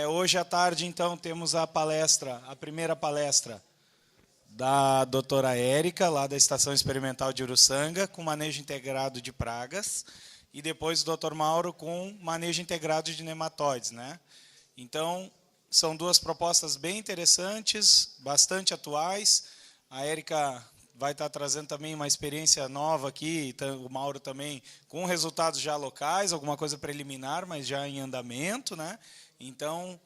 Hoje à tarde, então, temos a primeira palestra da doutora Érica, lá da Estação Experimental de Uruçanga, com manejo integrado de pragas, e depois o doutor Mauro com manejo integrado de nematóides, né? Então, são duas propostas bem interessantes, bastante atuais. A Érica vai estar trazendo também uma experiência nova aqui, o Mauro também, com resultados já locais, alguma coisa preliminar, mas já em andamento, né? Então,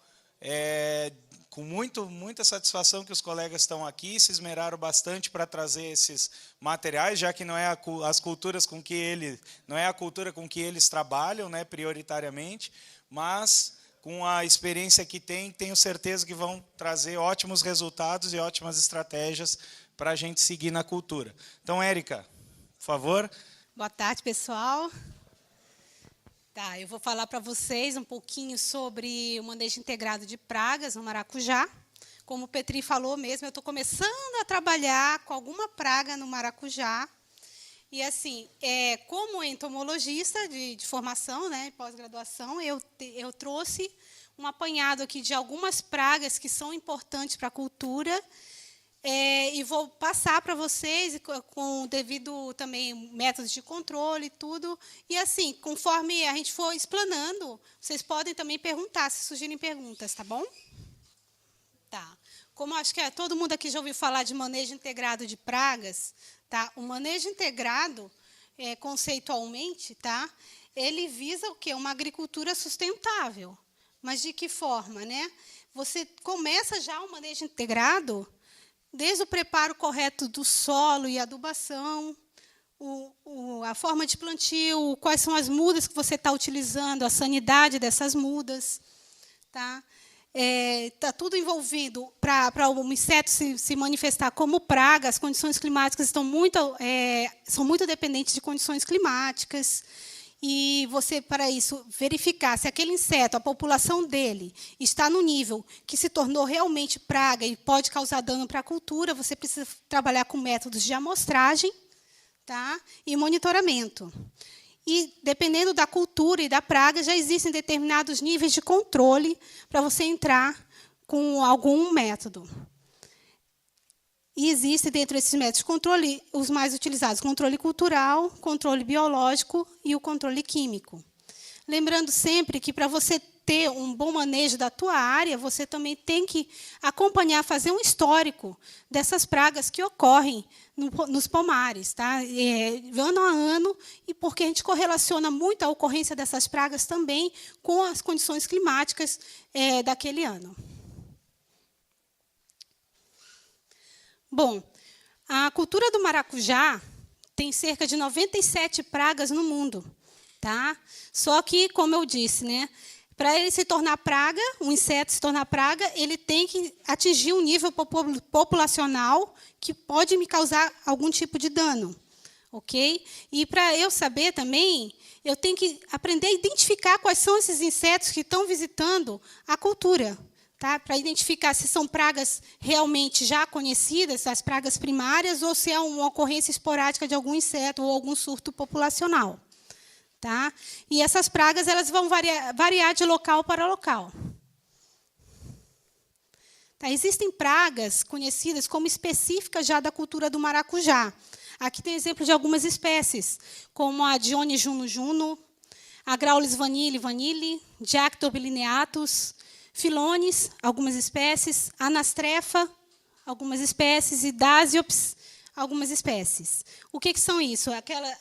com muita satisfação que os colegas estão aqui, se esmeraram bastante para trazer esses materiais, já que não é as culturas com que não é a cultura com que eles trabalham, né, prioritariamente, mas com a experiência que tenho certeza que vão trazer ótimos resultados e ótimas estratégias para a gente seguir na cultura. Então, Érica, por favor. Boa tarde, pessoal. Tá, eu vou falar para vocês um pouquinho sobre o manejo integrado de pragas no maracujá. Como o Petri falou mesmo, eu estou começando a trabalhar com alguma praga no maracujá. E, assim, como entomologista de formação, né, pós-graduação, eu trouxe um apanhado aqui de algumas pragas que são importantes para a cultura, e vou passar para vocês com o devido também métodos de controle e tudo. E, assim, conforme a gente for explanando, vocês podem também perguntar, se surgirem perguntas, tá bom? Tá. Como acho que todo mundo aqui já ouviu falar de manejo integrado de pragas, tá? O manejo integrado, conceitualmente, tá? Ele visa o quê? Uma agricultura sustentável. Mas de que forma, né? Você começa já o manejo integrado desde o preparo correto do solo e adubação, a forma de plantio, quais são as mudas que você está utilizando, a sanidade dessas mudas. Tá? Está tudo envolvido para o inseto se manifestar como praga. As condições climáticas são muito dependentes de condições climáticas. E você, para isso, verificar se aquele inseto, a população dele, está no nível que se tornou realmente praga e pode causar dano para a cultura, você precisa trabalhar com métodos de amostragem, tá? E monitoramento. E, dependendo da cultura e da praga, já existem determinados níveis de controle para você entrar com algum método. E existe, dentro desses métodos de controle, os mais utilizados: controle cultural, controle biológico e o controle químico. Lembrando sempre que, para você ter um bom manejo da tua área, você também tem que acompanhar, fazer um histórico dessas pragas que ocorrem nos pomares, tá? Ano a ano, e porque a gente correlaciona muito a ocorrência dessas pragas também com as condições climáticas daquele ano. Bom, a cultura do maracujá tem cerca de 97 pragas no mundo. Tá? Só que, como eu disse, né, para ele se tornar praga, um inseto se tornar praga, ele tem que atingir um nível populacional que pode me causar algum tipo de dano. Okay? E, para eu saber também, eu tenho que aprender a identificar quais são esses insetos que estão visitando a cultura. Tá? Para identificar se são pragas realmente já conhecidas, as pragas primárias, ou se é uma ocorrência esporádica de algum inseto ou algum surto populacional. Tá? E essas pragas elas vão variar de local para local. Tá? Existem pragas conhecidas como específicas já da cultura do maracujá. Aqui tem exemplo de algumas espécies, como a Dione juno juno, a Graulis vanille vanille, Diactop lineatus, Filones, algumas espécies, Anastrefa, algumas espécies, e Dasiops, algumas espécies. O que são isso?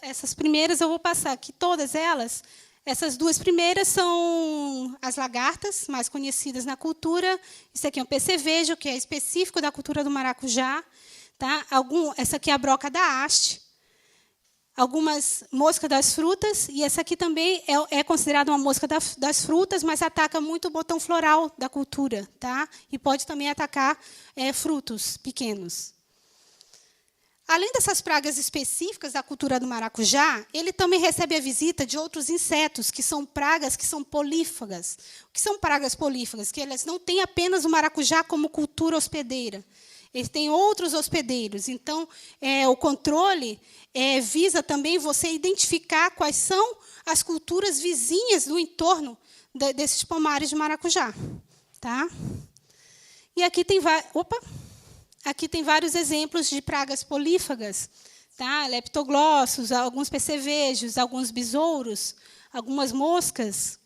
Essas primeiras eu vou passar aqui, todas elas. Essas duas primeiras são as lagartas, mais conhecidas na cultura. Isso aqui é um percevejo, que é específico da cultura do maracujá. Tá? Essa aqui é a broca da haste. Algumas moscas das frutas, e essa aqui também é considerada uma mosca das frutas, mas ataca muito o botão floral da cultura, tá? E pode também atacar frutos pequenos. Além dessas pragas específicas da cultura do maracujá, ele também recebe a visita de outros insetos, que são pragas que são polífagas. O que são pragas polífagas? Que elas não têm apenas o maracujá como cultura hospedeira. Ele tem outros hospedeiros. Então, o controle visa também você identificar quais são as culturas vizinhas do entorno desses pomares de maracujá. Tá? E aqui aqui tem vários exemplos de pragas polífagas. Tá? Leptoglossos, alguns percevejos, alguns besouros, algumas moscas,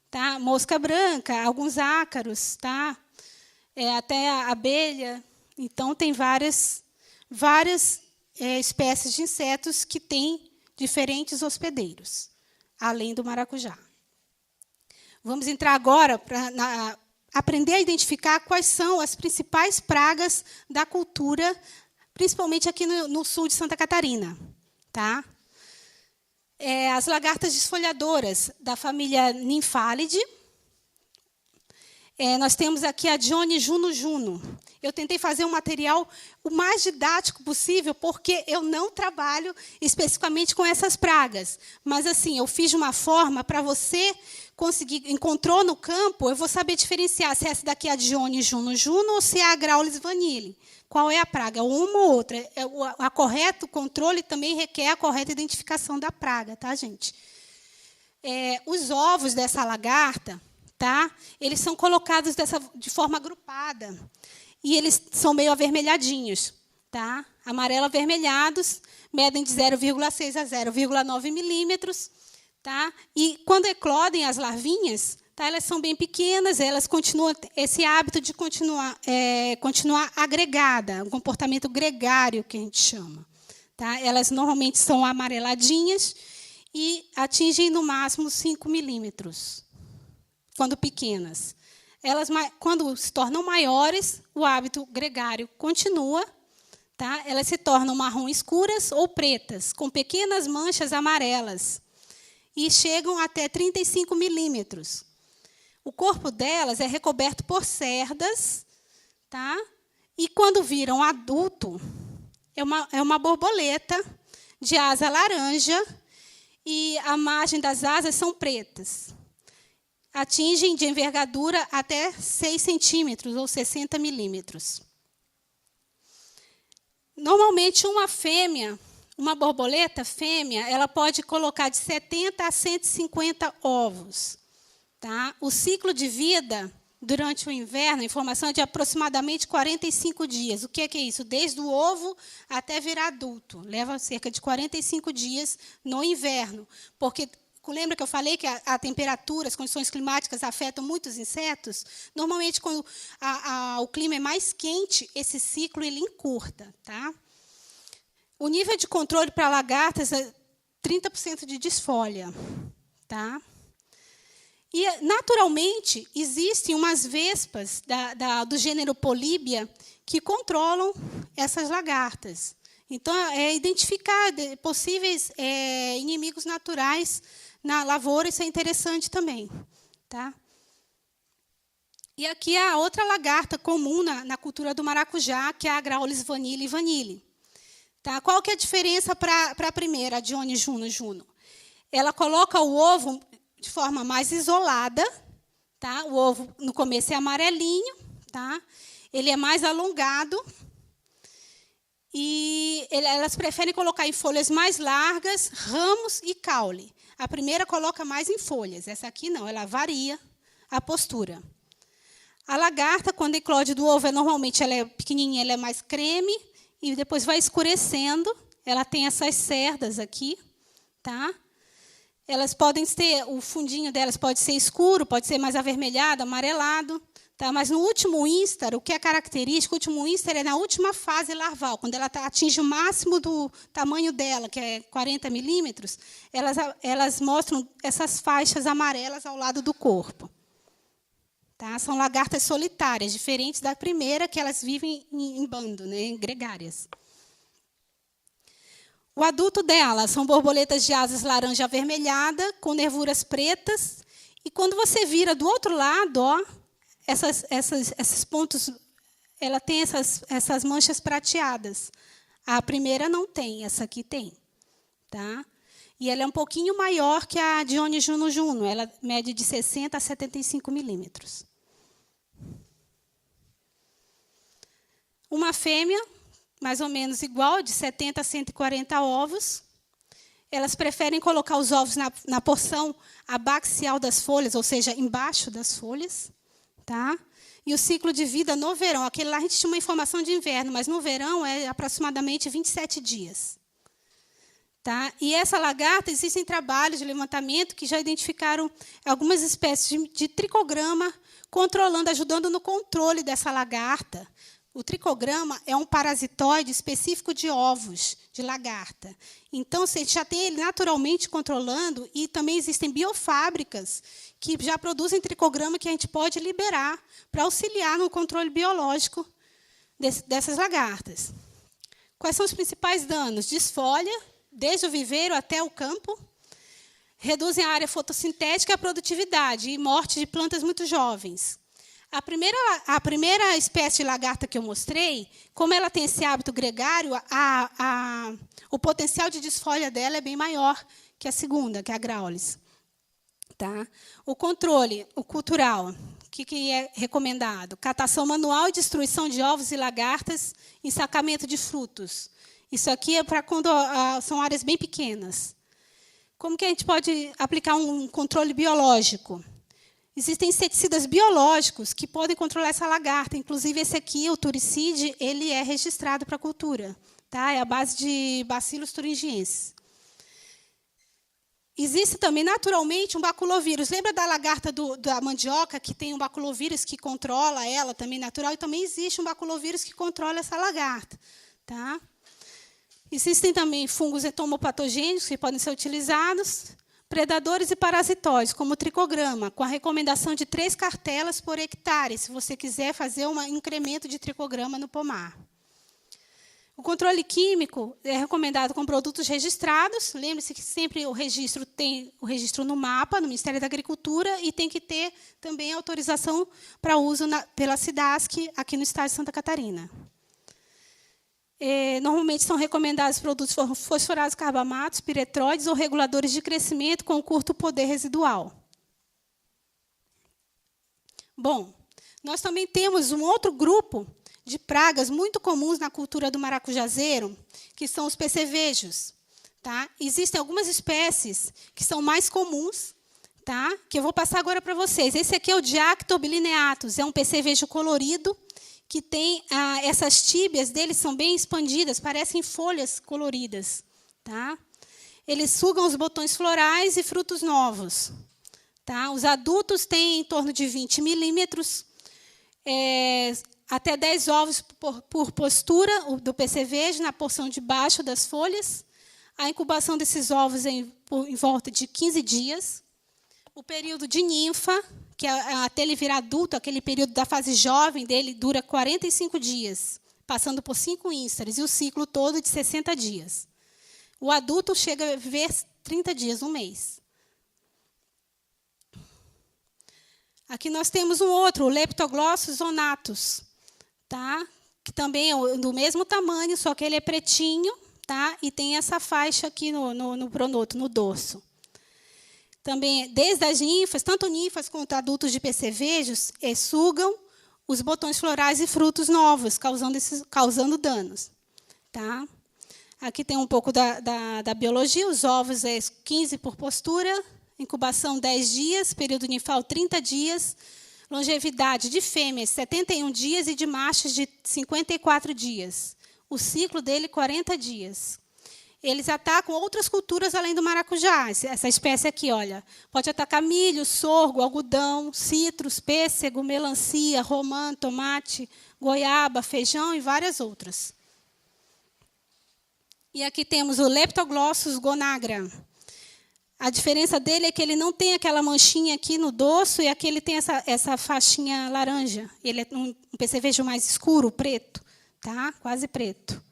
tá? Mosca branca, alguns ácaros, tá? Até a abelha. Então, tem várias espécies de insetos que têm diferentes hospedeiros, além do maracujá. Vamos entrar agora para aprender a identificar quais são as principais pragas da cultura, principalmente aqui no sul de Santa Catarina. Tá? As lagartas desfolhadoras, da família Nymphalidae. Nós temos aqui a Dione juno. Eu tentei fazer um material o mais didático possível, porque eu não trabalho especificamente com essas pragas. Mas, assim, eu fiz de uma forma para você conseguir, encontrou no campo, eu vou saber diferenciar se essa daqui é a Dione juno ou se é a Graulis vanille. Qual é a praga? Uma ou outra. O correto controle também requer a correta identificação da praga, tá, gente? Os ovos dessa lagarta, tá? Eles são colocados de forma agrupada. E eles são meio avermelhadinhos. Tá? Amarelo avermelhados, medem de 0,6 a 0,9 milímetros. Tá? E quando eclodem as larvinhas, tá? Elas são bem pequenas, elas continuam esse hábito de continuar agregada, um comportamento gregário, que a gente chama. Tá? Elas normalmente são amareladinhas e atingem, no máximo, 5 milímetros, quando pequenas. Elas, quando se tornam maiores, o hábito gregário continua. Tá? Elas se tornam marrom escuras ou pretas, com pequenas manchas amarelas, e chegam até 35 milímetros. O corpo delas é recoberto por cerdas, tá? E, quando viram adulto, é uma borboleta de asa laranja, e a margem das asas são pretas. Atingem de envergadura até 6 centímetros, ou 60 milímetros. Normalmente, uma borboleta fêmea, ela pode colocar de 70 a 150 ovos. Tá? O ciclo de vida durante o inverno, a informação é de aproximadamente 45 dias. O que é isso? Desde o ovo até virar adulto. Leva cerca de 45 dias no inverno. Porque, lembra que eu falei que a temperatura, as condições climáticas afetam muitos insetos? Normalmente, quando o clima é mais quente, esse ciclo ele encurta. Tá? O nível de controle para lagartas é 30% de desfolha. Tá? E, naturalmente, existem umas vespas do gênero Polybia que controlam essas lagartas. Então, identificar possíveis inimigos naturais na lavoura, isso é interessante também. Tá? E aqui a outra lagarta comum na cultura do maracujá, que é a Graulis vanille. Tá? Qual que é a diferença para a primeira, a Dione juno? Ela coloca o ovo de forma mais isolada. Tá? O ovo, no começo, é amarelinho. Tá? Ele é mais alongado. E elas preferem colocar em folhas mais largas, ramos e caule. A primeira coloca mais em folhas. Essa aqui não, ela varia a postura. A lagarta, quando eclode do ovo, normalmente ela é pequenininha, ela é mais creme, e depois vai escurecendo. Ela tem essas cerdas aqui. Tá? Elas podem ter, o fundinho delas pode ser escuro, pode ser mais avermelhado, amarelado. Tá? Mas no último ínstar, o que é característico, o último ínstar é na última fase larval, quando ela atinge o máximo do tamanho dela, que é 40 milímetros, elas mostram essas faixas amarelas ao lado do corpo. Tá? São lagartas solitárias, diferentes da primeira, que elas vivem em bando, né, em gregárias. O adulto dela são borboletas de asas laranja avermelhada, com nervuras pretas. E, quando você vira do outro lado, ó, esses pontos, ela tem essas manchas prateadas. A primeira não tem, essa aqui tem. Tá? E ela é um pouquinho maior que a Dione juno. Ela mede de 60 a 75 milímetros. Uma fêmea, mais ou menos igual, de 70 a 140 ovos. Elas preferem colocar os ovos na porção abaxial das folhas, ou seja, embaixo das folhas. Tá? E o ciclo de vida no verão, aquele lá a gente tinha uma informação de inverno, mas no verão é aproximadamente 27 dias. Tá? E essa lagarta, existem trabalhos de levantamento que já identificaram algumas espécies de tricograma, ajudando no controle dessa lagarta. O tricograma é um parasitoide específico de ovos de lagarta. Então, você já tem ele naturalmente controlando, e também existem biofábricas que já produzem tricograma que a gente pode liberar para auxiliar no controle biológico dessas lagartas. Quais são os principais danos? Desfolha, desde o viveiro até o campo, reduzem a área fotossintética e a produtividade, e morte de plantas muito jovens. A primeira espécie de lagarta que eu mostrei, como ela tem esse hábito gregário, o potencial de desfolha dela é bem maior que a segunda, que é a Graulis. Tá? O controle, o cultural, o que é recomendado? Catação manual e destruição de ovos e lagartas, ensacamento de frutos. Isso aqui é para quando são áreas bem pequenas. Como que a gente pode aplicar um controle biológico? Existem inseticidas biológicos que podem controlar essa lagarta. Inclusive, esse aqui, o turicide, ele é registrado para a cultura. Tá? É a base de Bacillus thuringiensis. Existe também, naturalmente, um baculovírus. Lembra da lagarta da mandioca, que tem um baculovírus que controla ela, também natural? E também existe um baculovírus que controla essa lagarta. Tá? Existem também fungos entomopatogênicos que podem ser utilizados. Predadores e parasitóides, como o tricograma, com a recomendação de 3 cartelas por hectare, se você quiser fazer um incremento de tricograma no pomar. O controle químico é recomendado com produtos registrados. Lembre-se que sempre o registro tem o registro no mapa, no Ministério da Agricultura, e tem que ter também autorização para uso pela SIDASC, aqui no estado de Santa Catarina. Normalmente são recomendados produtos fosforados carbamatos, piretróides ou reguladores de crescimento com curto poder residual. Bom, nós também temos um outro grupo de pragas muito comuns na cultura do maracujazeiro, que são os percevejos. Tá? Existem algumas espécies que são mais comuns, tá? Que eu vou passar agora para vocês. Esse aqui é o Diactobalineatus, é um percevejo colorido, que tem essas tíbias deles são bem expandidas, parecem folhas coloridas. Tá? Eles sugam os botões florais e frutos novos. Tá? Os adultos têm em torno de 20 milímetros, até 10 ovos por postura do percevejo na porção de baixo das folhas. A incubação desses ovos é em volta de 15 dias. O período de ninfa, que até ele virar adulto, aquele período da fase jovem dele, dura 45 dias, passando por 5 ínstares, e o ciclo todo de 60 dias. O adulto chega a viver 30 dias, um mês. Aqui nós temos um outro, o Leptoglossus zonatus, tá? Que também é do mesmo tamanho, só que ele é pretinho, tá? E tem essa faixa aqui no pronoto, no dorso. Também, desde as ninfas, tanto ninfas quanto adultos de percevejos, sugam os botões florais e frutos novos, causando danos. Tá? Aqui tem um pouco da biologia. Os ovos 15 por postura, incubação 10 dias, período ninfal 30 dias, longevidade de fêmeas 71 dias e de machos de 54 dias. O ciclo dele 40 dias. Eles atacam outras culturas além do maracujá. Essa espécie aqui, olha, pode atacar milho, sorgo, algodão, citros, pêssego, melancia, romã, tomate, goiaba, feijão e várias outras. E aqui temos o Leptoglossus gonagra. A diferença dele é que ele não tem aquela manchinha aqui no dorso, e aqui ele tem essa faixinha laranja. Ele é um percevejo mais escuro, preto, tá? Quase preto.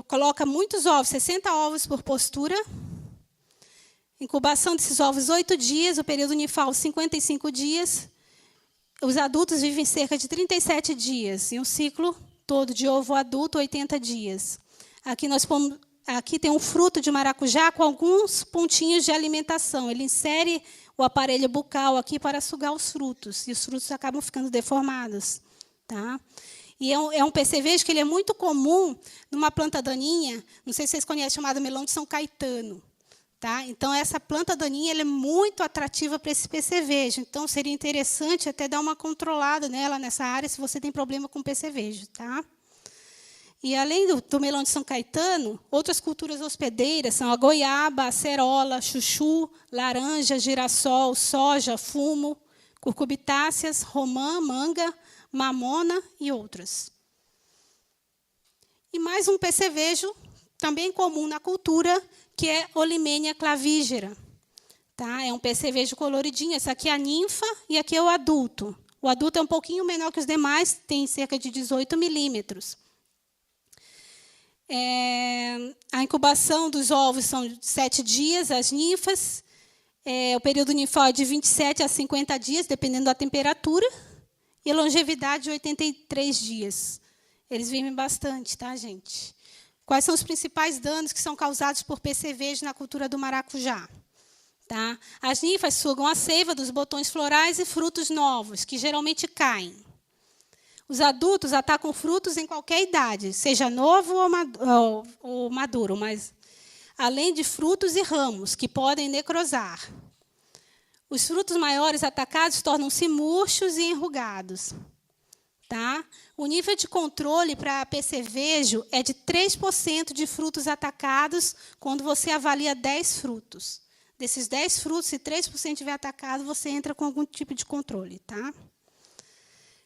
Coloca muitos ovos, 60 ovos por postura. Incubação desses ovos 8 dias, o período ninfal 55 dias. Os adultos vivem cerca de 37 dias, e um ciclo todo de ovo adulto 80 dias. Aqui tem um fruto de maracujá com alguns pontinhos de alimentação. Ele insere o aparelho bucal aqui para sugar os frutos, e os frutos acabam ficando deformados. Tá? E é um percevejo que ele é muito comum numa planta daninha, não sei se vocês conhecem, chamada melão de São Caetano. Tá? Então, essa planta daninha ela é muito atrativa para esse percevejo. Então, seria interessante até dar uma controlada nela nessa área se você tem problema com percevejo. Tá? E, além do melão de São Caetano, outras culturas hospedeiras são a goiaba, a acerola, chuchu, laranja, girassol, soja, fumo, curcubitáceas, romã, manga, mamona e outras. E mais um percevejo, também comum na cultura, que é Olimenia clavigera. Tá? É um percevejo coloridinho. Essa aqui é a ninfa e aqui é o adulto. O adulto é um pouquinho menor que os demais, tem cerca de 18 milímetros. A incubação dos ovos são 7 dias, as ninfas. O período ninfal é de 27 a 50 dias, dependendo da temperatura. E a longevidade de 83 dias. Eles vivem bastante, tá, gente? Quais são os principais danos que são causados por percevejo na cultura do maracujá? Tá? As ninfas sugam a seiva dos botões florais e frutos novos, que geralmente caem. Os adultos atacam frutos em qualquer idade, seja novo ou maduro, mas além de frutos e ramos, que podem necrosar. Os frutos maiores atacados tornam-se murchos e enrugados. Tá? O nível de controle para percevejo é de 3% de frutos atacados quando você avalia 10 frutos. Desses 10 frutos, se 3% estiver atacado, você entra com algum tipo de controle. Tá?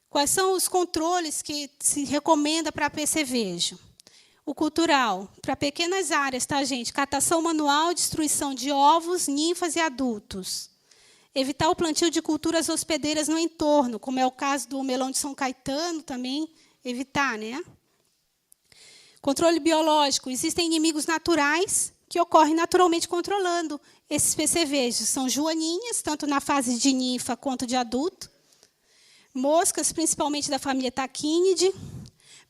Quais são os controles que se recomenda para percevejo? O cultural, para pequenas áreas, tá, gente? Catação manual, destruição de ovos, ninfas e adultos. Evitar o plantio de culturas hospedeiras no entorno, como é o caso do melão de São Caetano, também evitar, né? Controle biológico. Existem inimigos naturais que ocorrem naturalmente controlando esses percevejos. São joaninhas, tanto na fase de ninfa quanto de adulto. Moscas, principalmente da família Tachinidae.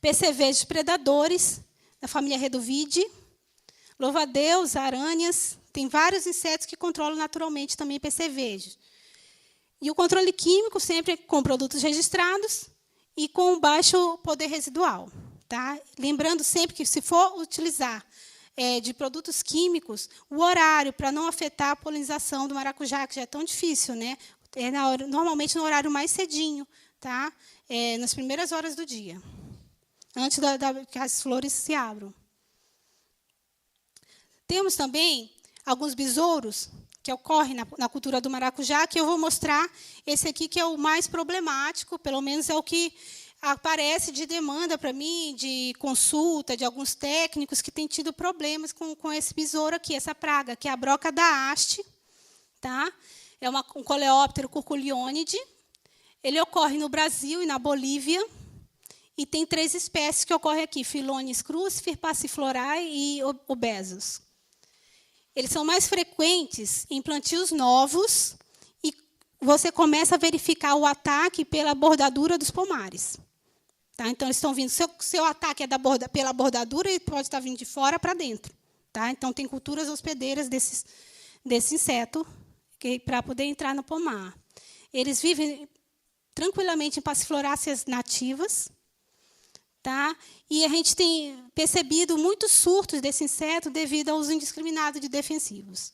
Percevejos predadores, da família Reduvidae. Louva-a-Deus, aranhas. Tem vários insetos que controlam naturalmente também percevejos. E o controle químico sempre com produtos registrados e com baixo poder residual. Tá? Lembrando sempre que, se for utilizar de produtos químicos, o horário, para não afetar a polinização do maracujá, que já é tão difícil, né? Normalmente no horário mais cedinho, tá? Nas primeiras horas do dia, antes que as flores se abram. Temos também alguns besouros que ocorrem na cultura do maracujá, que eu vou mostrar. Esse aqui que é o mais problemático, pelo menos é o que aparece de demanda para mim, de consulta, de alguns técnicos que têm tido problemas com esse besouro aqui, essa praga, que é a broca da haste. Tá? É um coleóptero curculiônide. Ele ocorre no Brasil e na Bolívia. E tem 3 espécies que ocorrem aqui: Philonis crucifer, passiflorae e obesus. Eles são mais frequentes em plantios novos e você começa a verificar o ataque pela bordadura dos pomares. Tá? Então, eles estão vindo. Seu ataque é pela bordadura e pode estar vindo de fora para dentro. Tá? Então, tem culturas hospedeiras desse inseto para poder entrar no pomar. Eles vivem tranquilamente em passifloráceas nativas. Tá? E a gente tem percebido muitos surtos desse inseto devido ao uso indiscriminado de defensivos.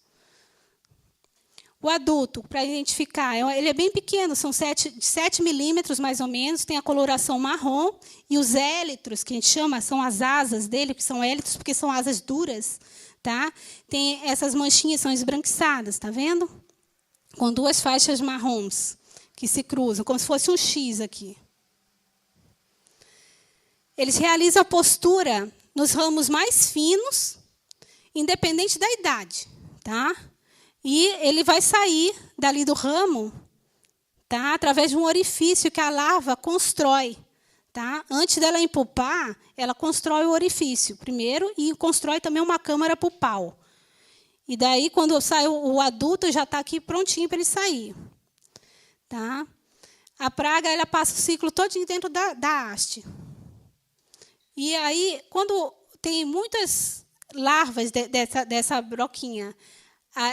O adulto, para identificar, ele é bem pequeno, são 7 milímetros, mais ou menos, tem a coloração marrom, e os élitros, que a gente chama, são as asas dele, que são élitros porque são asas duras. Tá? Tem essas manchinhas, são esbranquiçadas, tá vendo? Com 2 faixas marrons que se cruzam, como se fosse um X aqui. Eles realizam a postura nos ramos mais finos, independente da idade. Tá? E ele vai sair dali do ramo, tá? Através de um orifício que a larva constrói. Tá? Antes dela empupar, ela constrói o orifício primeiro e constrói também uma câmara pupal. E daí, quando sai o adulto, já está aqui prontinho para ele sair. Tá? A praga ela passa o ciclo todinho dentro da haste. E aí, quando tem muitas larvas dessa broquinha,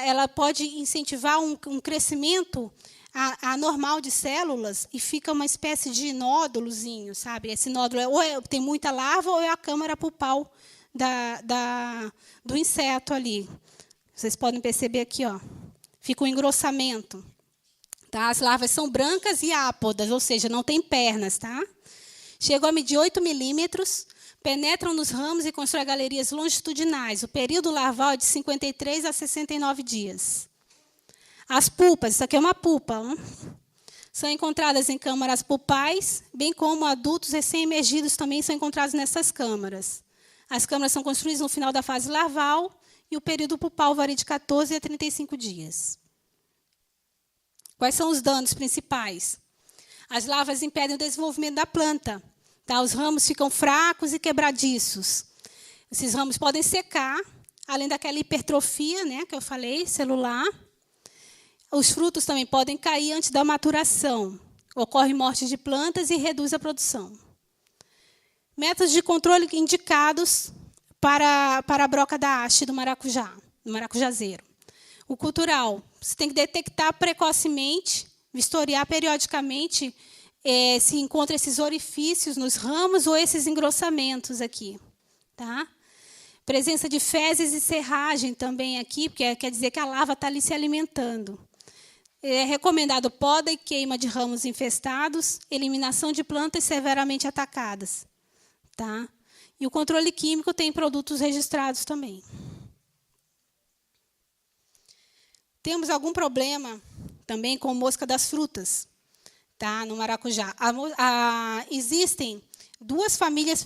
ela pode incentivar um crescimento anormal de células e fica uma espécie de nódulozinho, sabe? Esse nódulo tem muita larva ou é a câmara pulpal do inseto ali. Vocês podem perceber aqui, ó, fica um engrossamento. Tá? As larvas são brancas e ápodas, ou seja, não tem pernas. Tá? Chegam a medir 8 milímetros, penetram nos ramos e constroem galerias longitudinais. O período larval é de 53 a 69 dias. As pulpas, isso aqui é uma pulpa, são encontradas em câmaras pulpais, bem como adultos recém-emergidos também são encontrados nessas câmaras. As câmaras são construídas no final da fase larval e o período pulpal varia de 14 a 35 dias. Quais são os danos principais? As larvas impedem o desenvolvimento da planta. Tá? Os ramos ficam fracos e quebradiços. Esses ramos podem secar, além daquela hipertrofia, né, que eu falei, celular. Os frutos também podem cair antes da maturação. Ocorre morte de plantas e reduz a produção. Métodos de controle indicados para a broca da haste do maracujá, do maracujazeiro. O cultural, você tem que detectar precocemente, vistoriar periodicamente se encontra esses orifícios nos ramos ou esses engrossamentos aqui. Tá? Presença de fezes e serragem também aqui, porque quer dizer que a larva está ali se alimentando. É recomendado poda e queima de ramos infestados, eliminação de plantas severamente atacadas. Tá? E o controle químico tem produtos registrados também. Temos algum problema também com mosca das frutas, tá? No maracujá. Existem duas famílias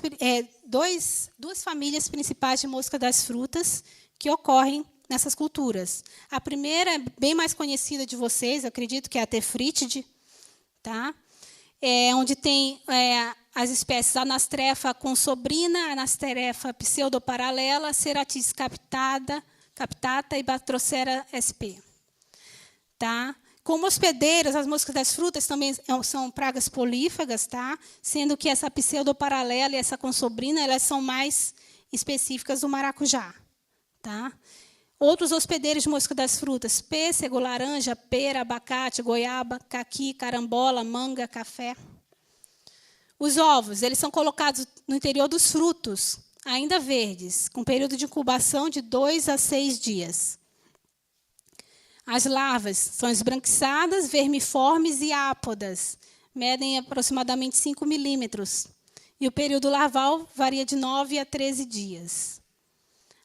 principais de mosca das frutas que ocorrem nessas culturas. A primeira é bem mais conhecida de vocês, acredito que é a Tefritide, tá? Onde tem as espécies Anastrefa consobrina, Anastrefa pseudoparalela, Ceratis captata e Batrocera sp. Tá? Como hospedeiras, as moscas das frutas também são pragas polífagas, tá? Sendo que essa pseudoparalela e essa consobrina elas são mais específicas do maracujá. Tá? Outros hospedeiros de mosca das frutas, pêssego, laranja, pera, abacate, goiaba, caqui, carambola, manga, café. Os ovos eles são colocados no interior dos frutos, ainda verdes, com período de incubação de 2 a 6 dias. As larvas são esbranquiçadas, vermiformes e ápodas. Medem aproximadamente 5 milímetros. E o período larval varia de 9 a 13 dias.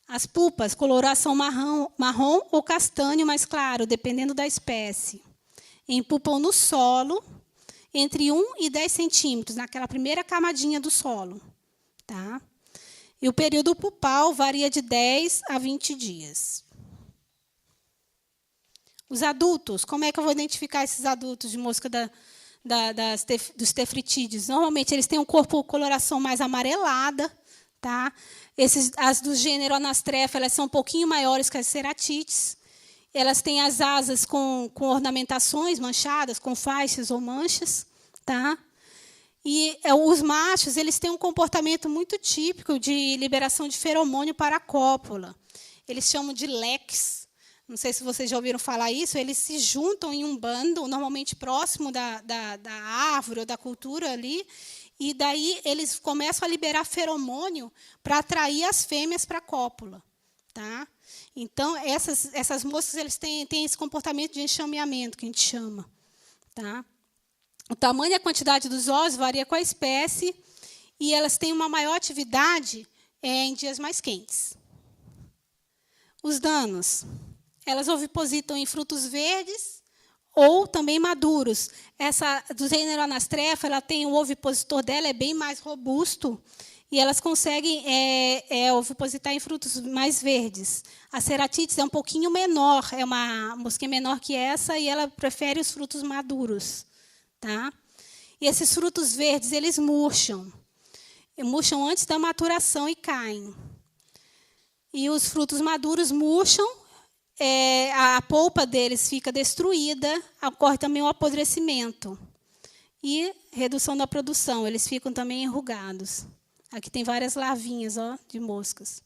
As pulpas, coloração marrom ou castanho mais claro, dependendo da espécie. Empulpam no solo, entre 1 e 10 centímetros, naquela primeira camadinha do solo. Tá? E o período pulpal varia de 10 a 20 dias. Os adultos, como é que eu vou identificar esses adultos de mosca dos tefritídeos? Normalmente, eles têm um corpo coloração mais amarelada. Tá? As do gênero Anastrefa, elas são um pouquinho maiores que as ceratites. Elas têm as asas com ornamentações manchadas, com faixas ou manchas. Tá? E os machos eles têm um comportamento muito típico de liberação de feromônio para a cópula. Eles chamam de leques. Não sei se vocês já ouviram falar isso. Eles se juntam em um bando, normalmente próximo da árvore ou da cultura ali, e daí eles começam a liberar feromônio para atrair as fêmeas para a cópula. Tá? Então, essas moscas eles têm esse comportamento de enxameamento, que a gente chama. Tá? O tamanho e a quantidade dos ovos varia com a espécie, e elas têm uma maior atividade em dias mais quentes. Os danos. Elas ovipositam em frutos verdes ou também maduros. Essa do gênero Anastrefa, ela tem o ovipositor dela é bem mais robusto e elas conseguem ovipositar em frutos mais verdes. A Ceratites é um pouquinho menor, é uma mosquinha menor que essa e ela prefere os frutos maduros. Tá? E esses frutos verdes eles murcham antes da maturação e caem. E os frutos maduros murcham. A polpa deles fica destruída, ocorre também o apodrecimento. E redução da produção, eles ficam também enrugados. Aqui tem várias larvinhas de moscas.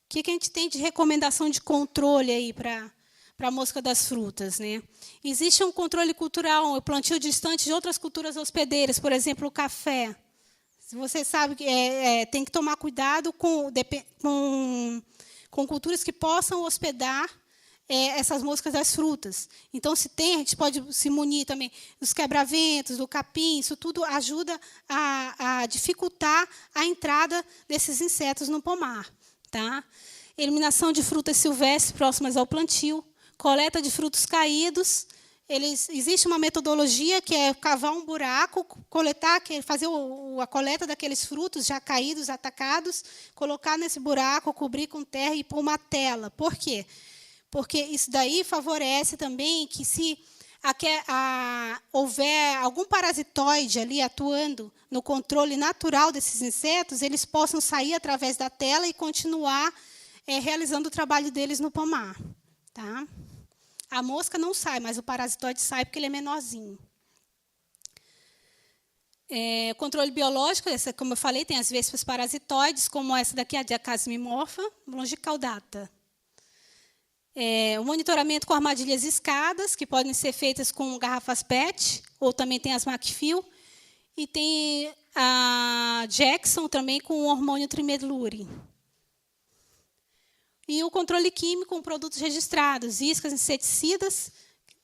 O que a gente tem de recomendação de controle aí para para a mosca das frutas, né? Existe um controle cultural, o plantio distante de outras culturas hospedeiras, por exemplo, o café. Você sabe que tem que tomar cuidado com culturas que possam hospedar essas moscas das frutas. Então, se tem, a gente pode se munir também dos quebra-ventos, do capim, isso tudo ajuda a dificultar a entrada desses insetos no pomar. Tá? Eliminação de frutas silvestres próximas ao plantio, coleta de frutos caídos. Existe uma metodologia que é cavar um buraco, fazer a coleta daqueles frutos já caídos, atacados, colocar nesse buraco, cobrir com terra e pôr uma tela. Por quê? Porque isso daí favorece também que, se houver algum parasitoide ali atuando no controle natural desses insetos, eles possam sair através da tela e continuar realizando o trabalho deles no pomar. Tá? A mosca não sai, mas o parasitoide sai porque ele é menorzinho. Controle biológico, como eu falei, tem as vespas parasitoides, como essa daqui, a Diacasmimorpha longicaudata. O monitoramento com armadilhas escadas, que podem ser feitas com garrafas PET, ou também tem as Macfil, e tem a Jackson também com o hormônio trimelurin. E o controle químico com produtos registrados, iscas inseticidas,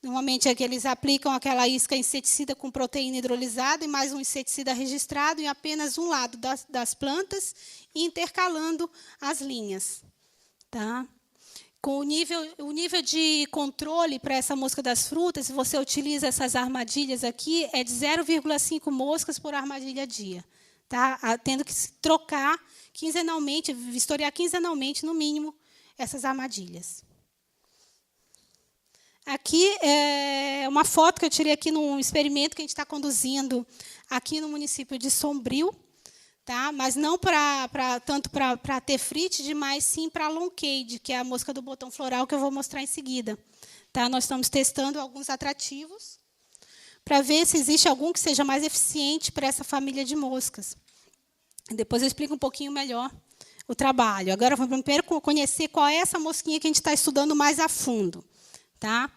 normalmente é que eles aplicam aquela isca inseticida com proteína hidrolisada e mais um inseticida registrado em apenas um lado das plantas e intercalando as linhas. Tá? Com o nível de controle para essa mosca das frutas, se você utiliza essas armadilhas aqui, é de 0,5 moscas por armadilha dia. Tá? Tendo que se trocar quinzenalmente, vistoriar quinzenalmente, no mínimo, essas armadilhas. Aqui é uma foto que eu tirei aqui num experimento que a gente está conduzindo aqui no município de Sombrio. Tá? Mas não tanto para tefrítide, mas sim para a Longcade, que é a mosca do botão floral, que eu vou mostrar em seguida. Tá? Nós estamos testando alguns atrativos para ver se existe algum que seja mais eficiente para essa família de moscas. Depois eu explico um pouquinho melhor o trabalho. Agora, vamos primeiro conhecer qual é essa mosquinha que a gente está estudando mais a fundo. Tá?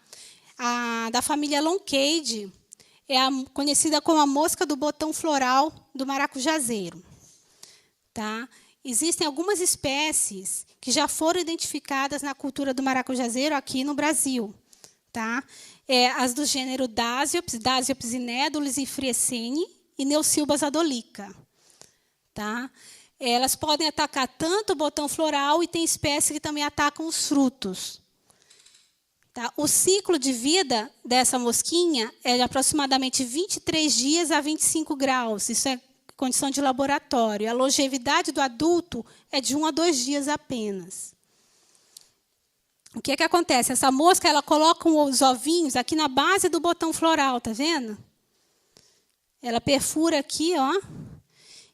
A da família Longcade é conhecida como a mosca do botão floral do maracujazeiro. Tá? Existem algumas espécies que já foram identificadas na cultura do maracujazeiro aqui no Brasil. Tá? As do gênero Dasiops inédulis e friescene e Neusilbas adolica. Tá? Elas podem atacar tanto o botão floral e tem espécies que também atacam os frutos. Tá? O ciclo de vida dessa mosquinha é de aproximadamente 23 dias a 25 graus. Isso é condição de laboratório. A longevidade do adulto é de 1 a 2 dias apenas. O que acontece? Essa mosca ela coloca os ovinhos aqui na base do botão floral, tá vendo? Ela perfura aqui, ó,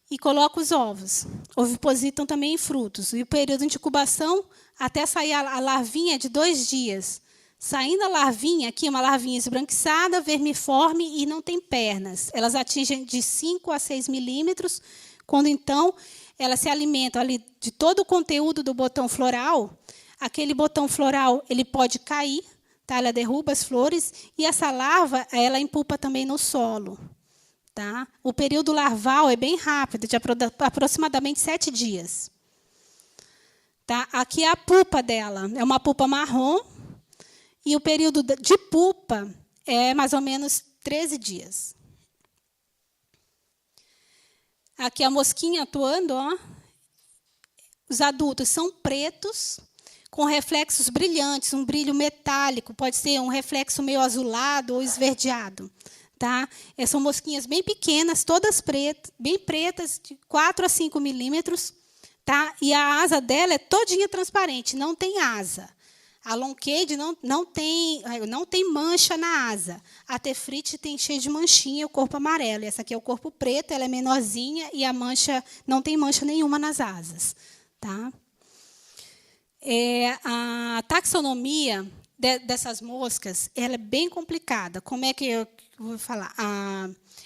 e coloca os ovos. Ovipositam também em frutos. E o período de incubação até sair a larvinha é de 2 dias. Saindo a larvinha, aqui uma larvinha esbranquiçada, vermiforme e não tem pernas. Elas atingem de 5 a 6 milímetros, quando então elas se alimentam ali de todo o conteúdo do botão floral. Aquele botão floral ele pode cair, tá? Ela derruba as flores, e essa larva ela empupa também no solo. Tá? O período larval é bem rápido, de aproximadamente 7 dias. Tá? Aqui é a pupa dela, é uma pupa marrom, e o período de pupa é mais ou menos 13 dias. Aqui a mosquinha atuando, ó. Os adultos são pretos, com reflexos brilhantes, um brilho metálico, pode ser um reflexo meio azulado ou esverdeado. Tá? São mosquinhas bem pequenas, todas pretas, bem pretas, de 4 a 5 milímetros. Tá? E a asa dela é todinha transparente, não tem asa. A Longcade não tem mancha na asa. A Tefrite tem cheio de manchinha, o corpo amarelo. Essa aqui é o corpo preto, ela é menorzinha e a mancha não tem mancha nenhuma nas asas. Tá? A taxonomia dessas moscas ela é bem complicada. Como é que eu vou falar?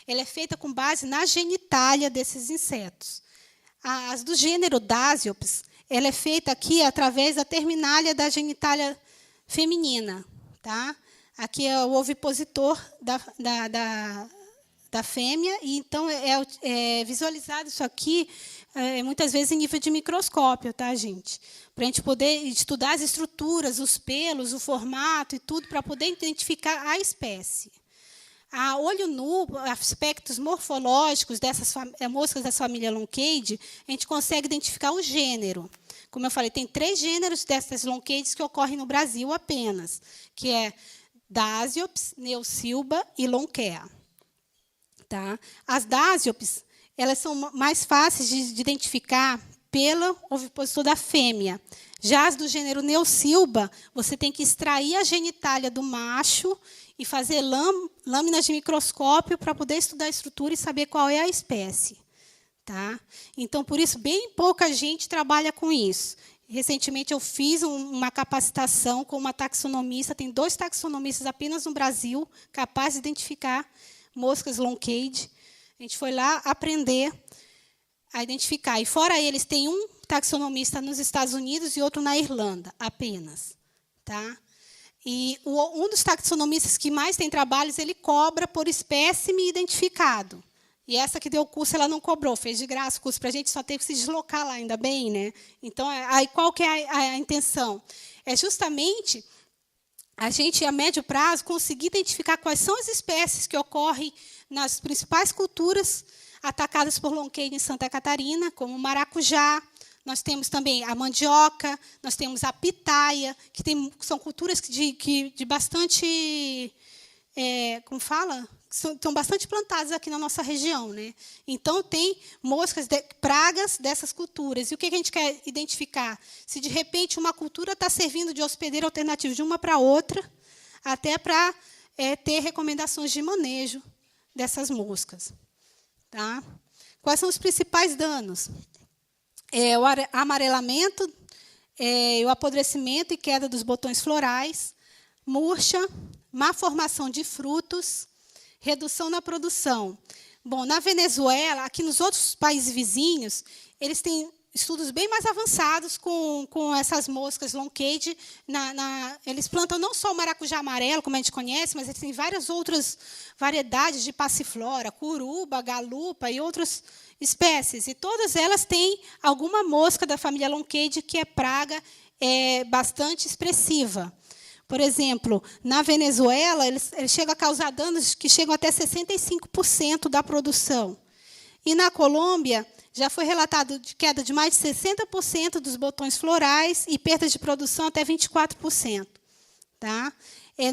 Ela é feita com base na genitália desses insetos. As do gênero Dasiops, ela é feita aqui através da terminália da genitália feminina, tá? Aqui é o ovipositor da fêmea, e então é visualizado isso aqui muitas vezes em nível de microscópio, tá, gente? Para a gente poder estudar as estruturas, os pelos, o formato e tudo, para poder identificar a espécie. A olho nu, aspectos morfológicos dessas moscas da família Longcade, a gente consegue identificar o gênero. Como eu falei, tem 3 gêneros dessas Longcades que ocorrem no Brasil apenas, que é Dasiops, Neusilba e Longkea. Tá? As Dasiops, elas são mais fáceis de identificar pelo ovipositor da fêmea. Já as do gênero Neusilba, você tem que extrair a genitália do macho e fazer lâminas de microscópio para poder estudar a estrutura e saber qual é a espécie. Tá? Então, por isso, bem pouca gente trabalha com isso. Recentemente, eu fiz uma capacitação com uma taxonomista, tem 2 taxonomistas apenas no Brasil, capazes de identificar moscas Longcade. A gente foi lá aprender a identificar. E, fora eles, tem um taxonomista nos Estados Unidos e outro na Irlanda, apenas. Tá? E um dos taxonomistas que mais tem trabalhos, ele cobra por espécime identificado. E essa que deu o curso, ela não cobrou, fez de graça o curso para a gente, só teve que se deslocar lá, ainda bem, né? Então, aí qual que é a intenção? É justamente a gente, a médio prazo, conseguir identificar quais são as espécies que ocorrem nas principais culturas atacadas por Longcade em Santa Catarina, como o maracujá. Nós temos também a mandioca, nós temos a pitaia, que são culturas de bastante... como fala? Estão bastante plantadas aqui na nossa região. Né? Então, tem moscas, pragas dessas culturas. E o que a gente quer identificar? Se, de repente, uma cultura está servindo de hospedeiro alternativo de uma para outra, até para ter recomendações de manejo dessas moscas. Tá? Quais são os principais danos? O amarelamento, o apodrecimento e queda dos botões florais, murcha, má formação de frutos, redução na produção. Bom, na Venezuela, aqui nos outros países vizinhos, eles têm estudos bem mais avançados com essas moscas Longcade. Eles plantam não só o maracujá amarelo, como a gente conhece, mas eles têm várias outras variedades de passiflora, curuba, galupa e outras espécies. E todas elas têm alguma mosca da família Longcade que é praga bastante expressiva. Por exemplo, na Venezuela, eles chegam a causar danos que chegam até 65% da produção. E na Colômbia, já foi relatado de queda de mais de 60% dos botões florais e perdas de produção até 24%. Tá?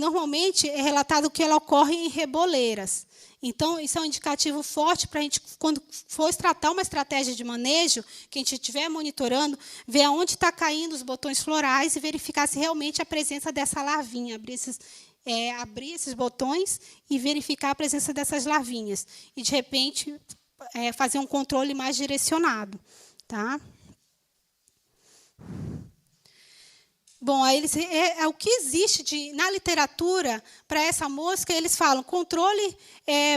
Normalmente, é relatado que ela ocorre em reboleiras. Então, isso é um indicativo forte para a gente, quando for tratar uma estratégia de manejo, que a gente estiver monitorando, ver aonde está caindo os botões florais e verificar se realmente a presença dessa larvinha. Abrir esses botões e verificar a presença dessas larvinhas. E, de repente, fazer um controle mais direcionado. Tá? Bom, aí o que existe na literatura para essa mosca, eles falam controle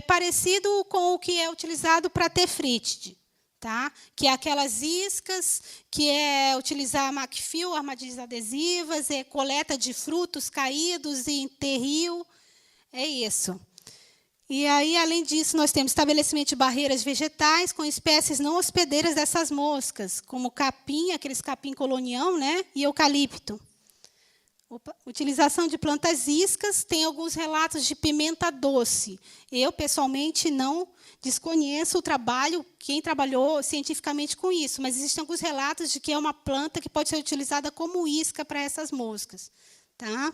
parecido com o que é utilizado para tefritide, tá? Que é aquelas iscas, que é utilizar macfil, armadilhas adesivas, coleta de frutos caídos em terril, é isso. E aí, além disso, nós temos estabelecimento de barreiras vegetais com espécies não hospedeiras dessas moscas, como capim, aqueles capim colonião, né? E eucalipto. Utilização de plantas iscas, tem alguns relatos de pimenta doce. Eu, pessoalmente, não desconheço o trabalho, quem trabalhou cientificamente com isso, mas existem alguns relatos de que é uma planta que pode ser utilizada como isca para essas moscas. Tá?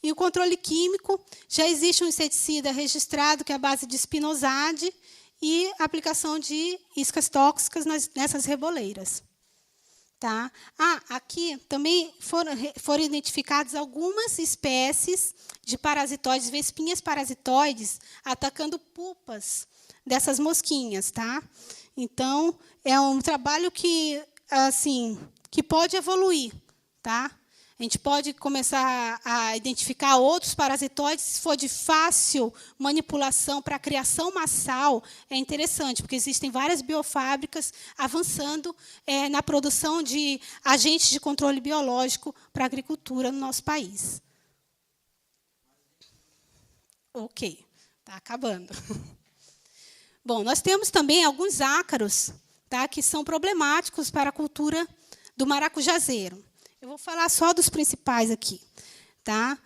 E o controle químico, já existe um inseticida registrado, que é a base de espinosade, e aplicação de iscas tóxicas nessas reboleiras. Tá? Aqui também foram identificadas algumas espécies de parasitoides, vespinhas parasitoides, atacando pupas dessas mosquinhas. Tá? Então, é um trabalho que pode evoluir. Tá? A gente pode começar a identificar outros parasitoides, se for de fácil manipulação para a criação massal, é interessante, porque existem várias biofábricas avançando na produção de agentes de controle biológico para a agricultura no nosso país. Ok, está acabando. Bom, nós temos também alguns ácaros, tá, que são problemáticos para a cultura do maracujazeiro. Eu vou falar só dos principais aqui. Tá?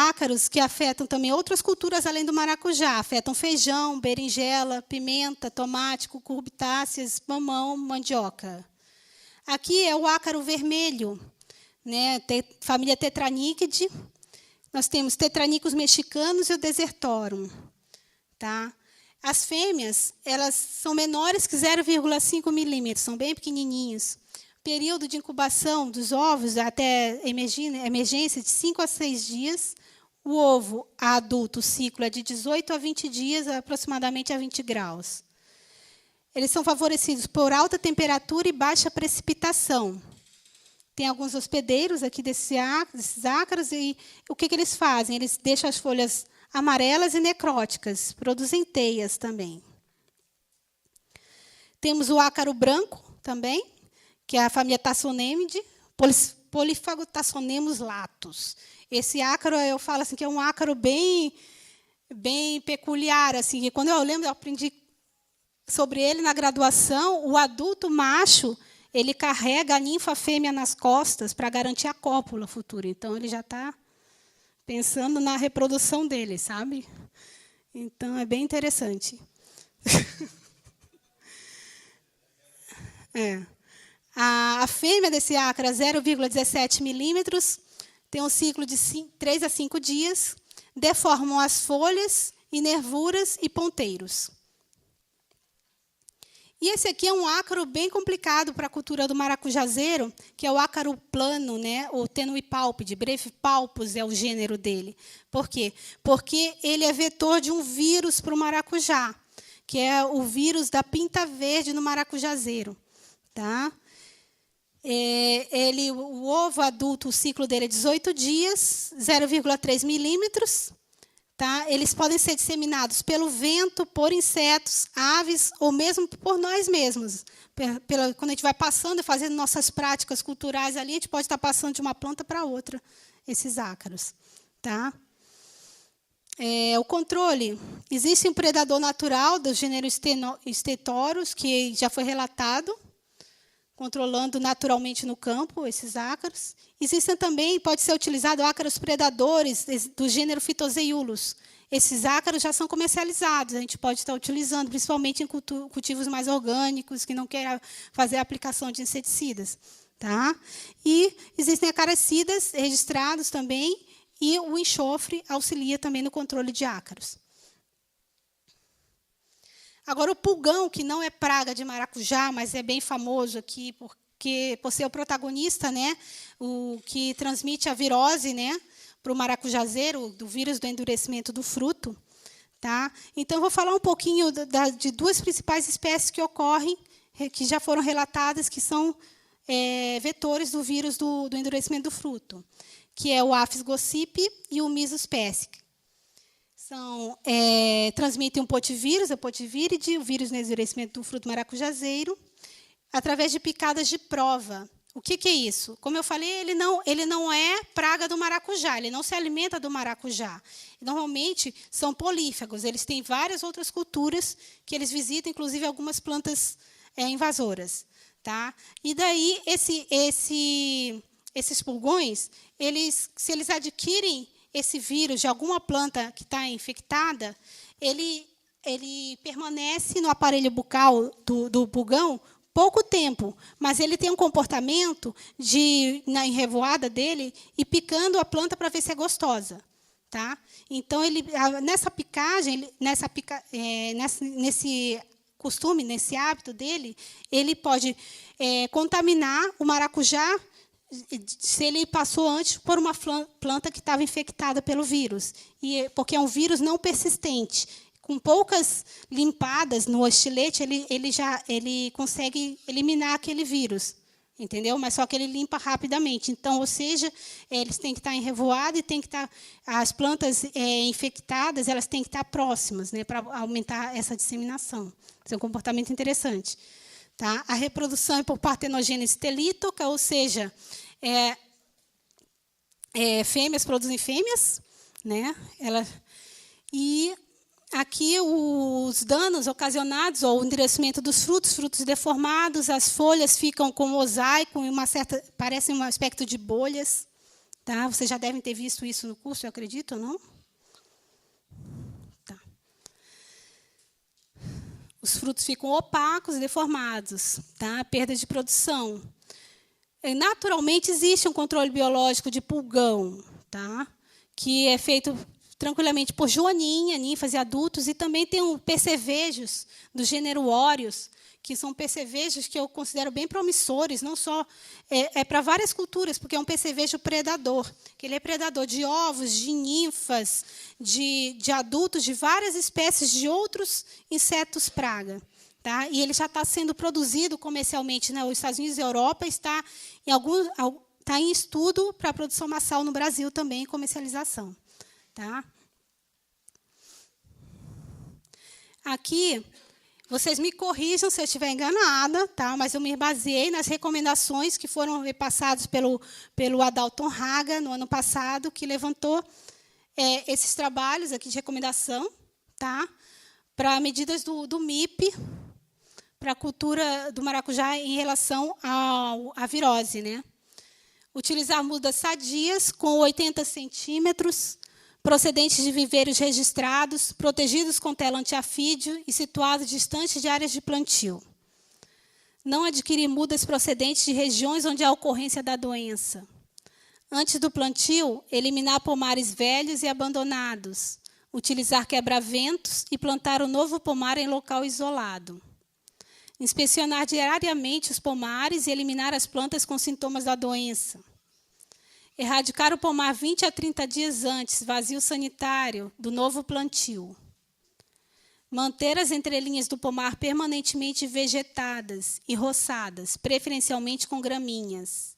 Ácaros que afetam também outras culturas além do maracujá. Afetam feijão, berinjela, pimenta, tomate, cucurbitáceas, mamão, mandioca. Aqui é o ácaro vermelho, né? Família Tetraníquide. Nós temos Tetranicus mexicanos e o Desertorum. Tá? As fêmeas, elas são menores que 0,5 milímetros, são bem pequenininhos. Período de incubação dos ovos até emergência de 5 a 6 dias. O ovo adulto, o ciclo é de 18 a 20 dias, aproximadamente a 20 graus. Eles são favorecidos por alta temperatura e baixa precipitação. Tem alguns hospedeiros aqui desses ácaros, e o que eles fazem? Eles deixam as folhas amarelas e necróticas, produzem teias também. Temos o ácaro branco também, que é a família Tassonemidae, Polyphago Tassonemus latus. Esse ácaro, eu falo assim, que é um ácaro bem peculiar, assim, que quando eu aprendi sobre ele na graduação, o adulto macho, ele carrega a ninfa fêmea nas costas para garantir a cópula futura. Então, ele já está pensando na reprodução dele, sabe? Então, é bem interessante. A fêmea desse ácaro é 0,17 milímetros, tem um ciclo de 3 a 5 dias, deformam as folhas e nervuras e ponteiros. E esse aqui é um ácaro bem complicado para a cultura do maracujazeiro, que é o ácaro plano, né? O Tenuipalpide, Brevipalpus é o gênero dele. Por quê? Porque ele é vetor de um vírus para o maracujá, que é o vírus da pinta verde no maracujazeiro. Tá? O ovo adulto, o ciclo dele é 18 dias, 0,3 milímetros. Tá? Eles podem ser disseminados pelo vento, por insetos, aves, ou mesmo por nós mesmos. Quando a gente vai passando e fazendo nossas práticas culturais ali, a gente pode estar passando de uma planta para outra, esses ácaros. Tá? O controle. Existe um predador natural do gênero Stetorus, que já foi relatado, controlando naturalmente no campo esses ácaros. Existem também, pode ser utilizado ácaros predadores do gênero Phytoseiulus. Esses ácaros já são comercializados, a gente pode estar utilizando, principalmente em cultivos mais orgânicos, que não queiram fazer a aplicação de inseticidas. Tá? E existem acaricidas registrados também, e o enxofre auxilia também no controle de ácaros. Agora, o pulgão, que não é praga de maracujá, mas é bem famoso aqui, por ser o protagonista, né, o que transmite a virose, né, para o maracujazeiro, do vírus do endurecimento do fruto. Tá? Então, eu vou falar um pouquinho de duas principais espécies que ocorrem, que já foram relatadas, que são vetores do vírus do endurecimento do fruto, que é o Apis gossypi e o Myzus persica. Transmitem um potivírus, a potivíride, o vírus no endurecimento do fruto maracujazeiro, através de picadas de prova. O que é isso? Como eu falei, ele não é praga do maracujá, ele não se alimenta do maracujá. Normalmente, são polífagos, eles têm várias outras culturas que eles visitam, inclusive algumas plantas invasoras. Tá? E daí, esses pulgões, se eles adquirem esse vírus de alguma planta que está infectada, ele permanece no aparelho bucal do pulgão pouco tempo, mas ele tem um comportamento na enrevoada dele e picando a planta para ver se é gostosa. Tá? Então, nessa picagem, nesse costume, nesse hábito dele, ele pode contaminar o maracujá se ele passou antes por uma planta que estava infectada pelo vírus, porque é um vírus não persistente. Com poucas limpadas no estilete, ele consegue eliminar aquele vírus. entendeu? Mas só que ele limpa rapidamente. Então, ou seja, eles têm que estar em revoada e tem que estar as plantas infectadas, elas têm que estar próximas, né, para aumentar essa disseminação. Isso é um comportamento interessante. Tá? A reprodução é por partenogênese telítoca, ou seja, fêmeas produzem fêmeas, né? E aqui os danos ocasionados, ou o endurecimento dos frutos deformados, as folhas ficam com mosaico, parece um aspecto de bolhas. Tá? Vocês já devem ter visto isso no curso, eu acredito, ou não? Tá. Os frutos ficam opacos e deformados, tá? Perda de produção. Naturalmente, existe um controle biológico de pulgão, tá? Que é feito tranquilamente por joaninha, ninfas e adultos, e também tem percevejos do gênero Óreos, que são percevejos que eu considero bem promissores, não só para várias culturas, porque é um percevejo predador, que ele é predador de ovos, de ninfas, de adultos, de várias espécies de outros insetos praga. Tá? E ele já está sendo produzido comercialmente nos Estados Unidos e Europa, está em estudo para produção massal no Brasil também, comercialização. Tá? Aqui, vocês me corrijam se eu estiver enganada, tá? Mas eu me baseei nas recomendações que foram repassadas pelo Adalton Haga no ano passado, que levantou esses trabalhos aqui de recomendação, tá? Para medidas do MIP, para a cultura do maracujá em relação à virose, né? Utilizar mudas sadias com 80 centímetros, procedentes de viveiros registrados, protegidos com tela antiafídeo e situados distantes de áreas de plantio. Não adquirir mudas procedentes de regiões onde há ocorrência da doença. Antes do plantio, eliminar pomares velhos e abandonados. Utilizar quebra-ventos e plantar um novo pomar em local isolado. Inspecionar diariamente os pomares e eliminar as plantas com sintomas da doença. Erradicar o pomar 20 a 30 dias antes, vazio sanitário, do novo plantio. Manter as entrelinhas do pomar permanentemente vegetadas e roçadas, preferencialmente com gramíneas.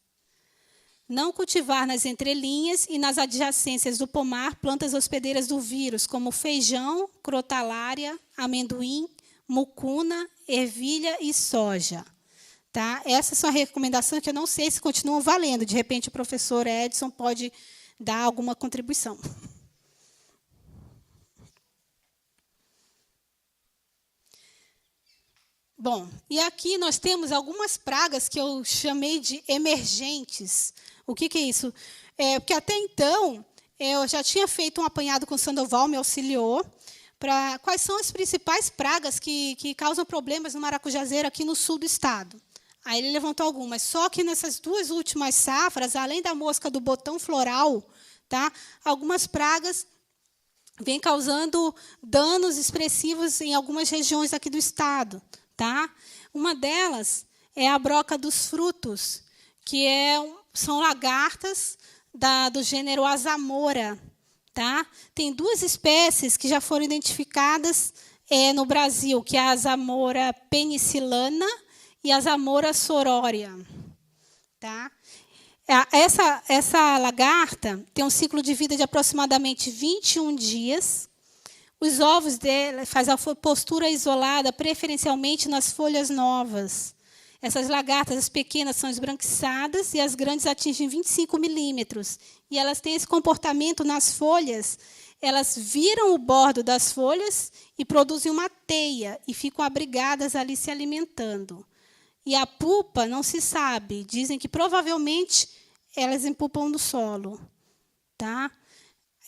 Não cultivar nas entrelinhas e nas adjacências do pomar plantas hospedeiras do vírus, como feijão, crotalária, amendoim, mucuna, ervilha e soja. Tá? Essas são as recomendações que eu não sei se continuam valendo. De repente, o professor Edson pode dar alguma contribuição. Bom, e aqui nós temos algumas pragas que eu chamei de emergentes. O que é isso? Porque até então, eu já tinha feito um apanhado com o Sandoval, me auxiliou, para quais são as principais pragas que causam problemas no maracujazeiro aqui no sul do estado. Aí ele levantou algumas. Só que nessas duas últimas safras, além da mosca do botão floral, tá, algumas pragas vêm causando danos expressivos em algumas regiões aqui do estado. Tá? Uma delas é a broca dos frutos, que são lagartas do gênero Azamora. Tá? Tem duas espécies que já foram identificadas no Brasil, que é a Azamora penicillana e a Azamora sororia. Tá? Essa lagarta tem um ciclo de vida de aproximadamente 21 dias. Os ovos dela fazem a postura isolada, preferencialmente nas folhas novas. Essas lagartas, as pequenas, são esbranquiçadas e as grandes atingem 25 milímetros. E elas têm esse comportamento nas folhas. Elas viram o bordo das folhas e produzem uma teia e ficam abrigadas ali se alimentando. E a pupa não se sabe. Dizem que provavelmente elas empupam no solo. Tá?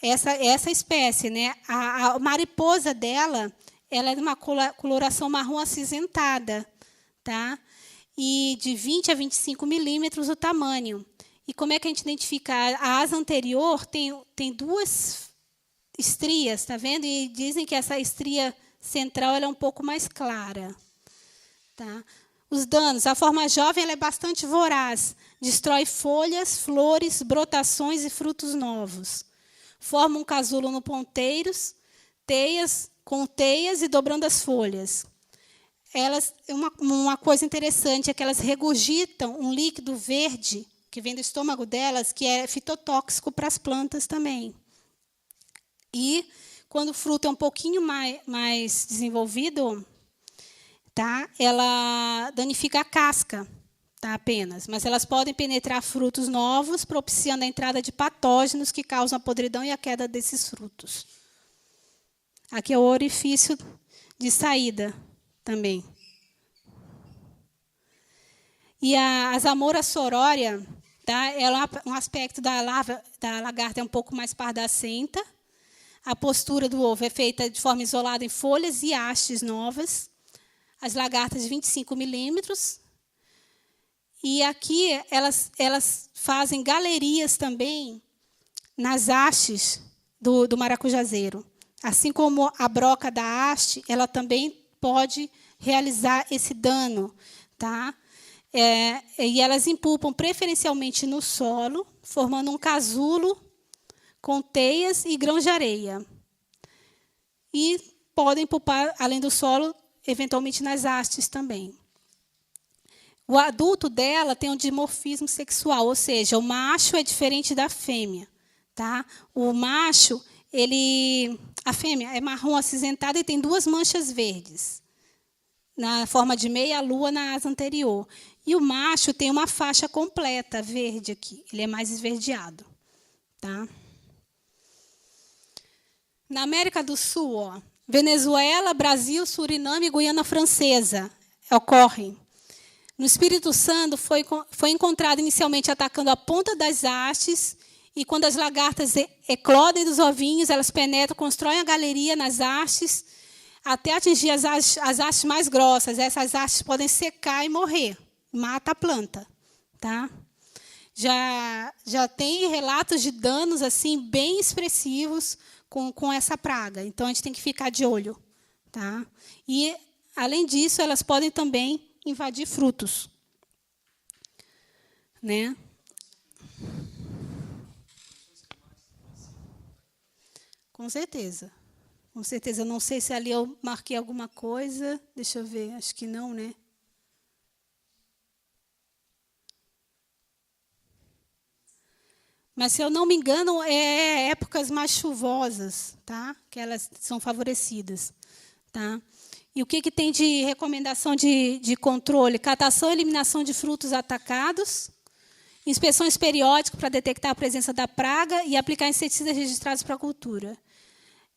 Essa espécie, né? A mariposa dela, ela é de uma coloração marrom acinzentada, tá? E de 20 a 25 milímetros o tamanho. E como é que a gente identifica? A asa anterior tem duas estrias, tá vendo? E dizem que essa estria central ela é um pouco mais clara. Tá? Os danos, a forma jovem ela é bastante voraz, destrói folhas, flores, brotações e frutos novos. Forma um casulo no ponteiros, com teias e dobrando as folhas. uma coisa interessante é que elas regurgitam um líquido verde que vem do estômago delas, que é fitotóxico para as plantas também. E, quando o fruto é um pouquinho mais desenvolvido, tá, ela danifica a casca, tá, apenas. Mas elas podem penetrar frutos novos, propiciando a entrada de patógenos que causam a podridão e a queda desses frutos. Aqui é o orifício de saída também. E a Zamoura sorórea, tá, ela, um aspecto da lagarta é um pouco mais pardacenta. A postura do ovo é feita de forma isolada em folhas e hastes novas. As lagartas de 25 milímetros. E aqui elas fazem galerias também nas hastes do maracujazeiro. Assim como a broca da haste, ela também pode realizar esse dano, tá? E elas empulpam preferencialmente no solo, formando um casulo com teias e grãos de areia. E podem pulpar, além do solo, eventualmente nas hastes também. O adulto dela tem um dimorfismo sexual, ou seja, o macho é diferente da fêmea. Tá? O macho, a fêmea é marrom acinzentada e tem 2 manchas verdes, na forma de meia-lua na asa anterior. E o macho tem uma faixa completa verde aqui, ele é mais esverdeado. Tá? Na América do Sul, ó, Venezuela, Brasil, Suriname e Guiana Francesa ocorrem. No Espírito Santo, foi encontrado inicialmente atacando a ponta das hastes, e quando as lagartas eclodem dos ovinhos, elas penetram, constroem a galeria nas hastes, até atingir as hastes mais grossas. Essas hastes podem secar e morrer, mata a planta. Tá? Já tem relatos de danos assim, bem expressivos com essa praga. Então, a gente tem que ficar de olho. Tá? E, além disso, elas podem também invadir frutos. Né? Com certeza. Com certeza. Não sei se ali eu marquei alguma coisa. Deixa eu ver. Acho que não, né? Mas, se eu não me engano, é épocas mais chuvosas, tá? Que elas são favorecidas. Tá? E o que tem de recomendação de controle? Catação e eliminação de frutos atacados, inspeções periódicas para detectar a presença da praga e aplicar inseticidas registrados para a cultura,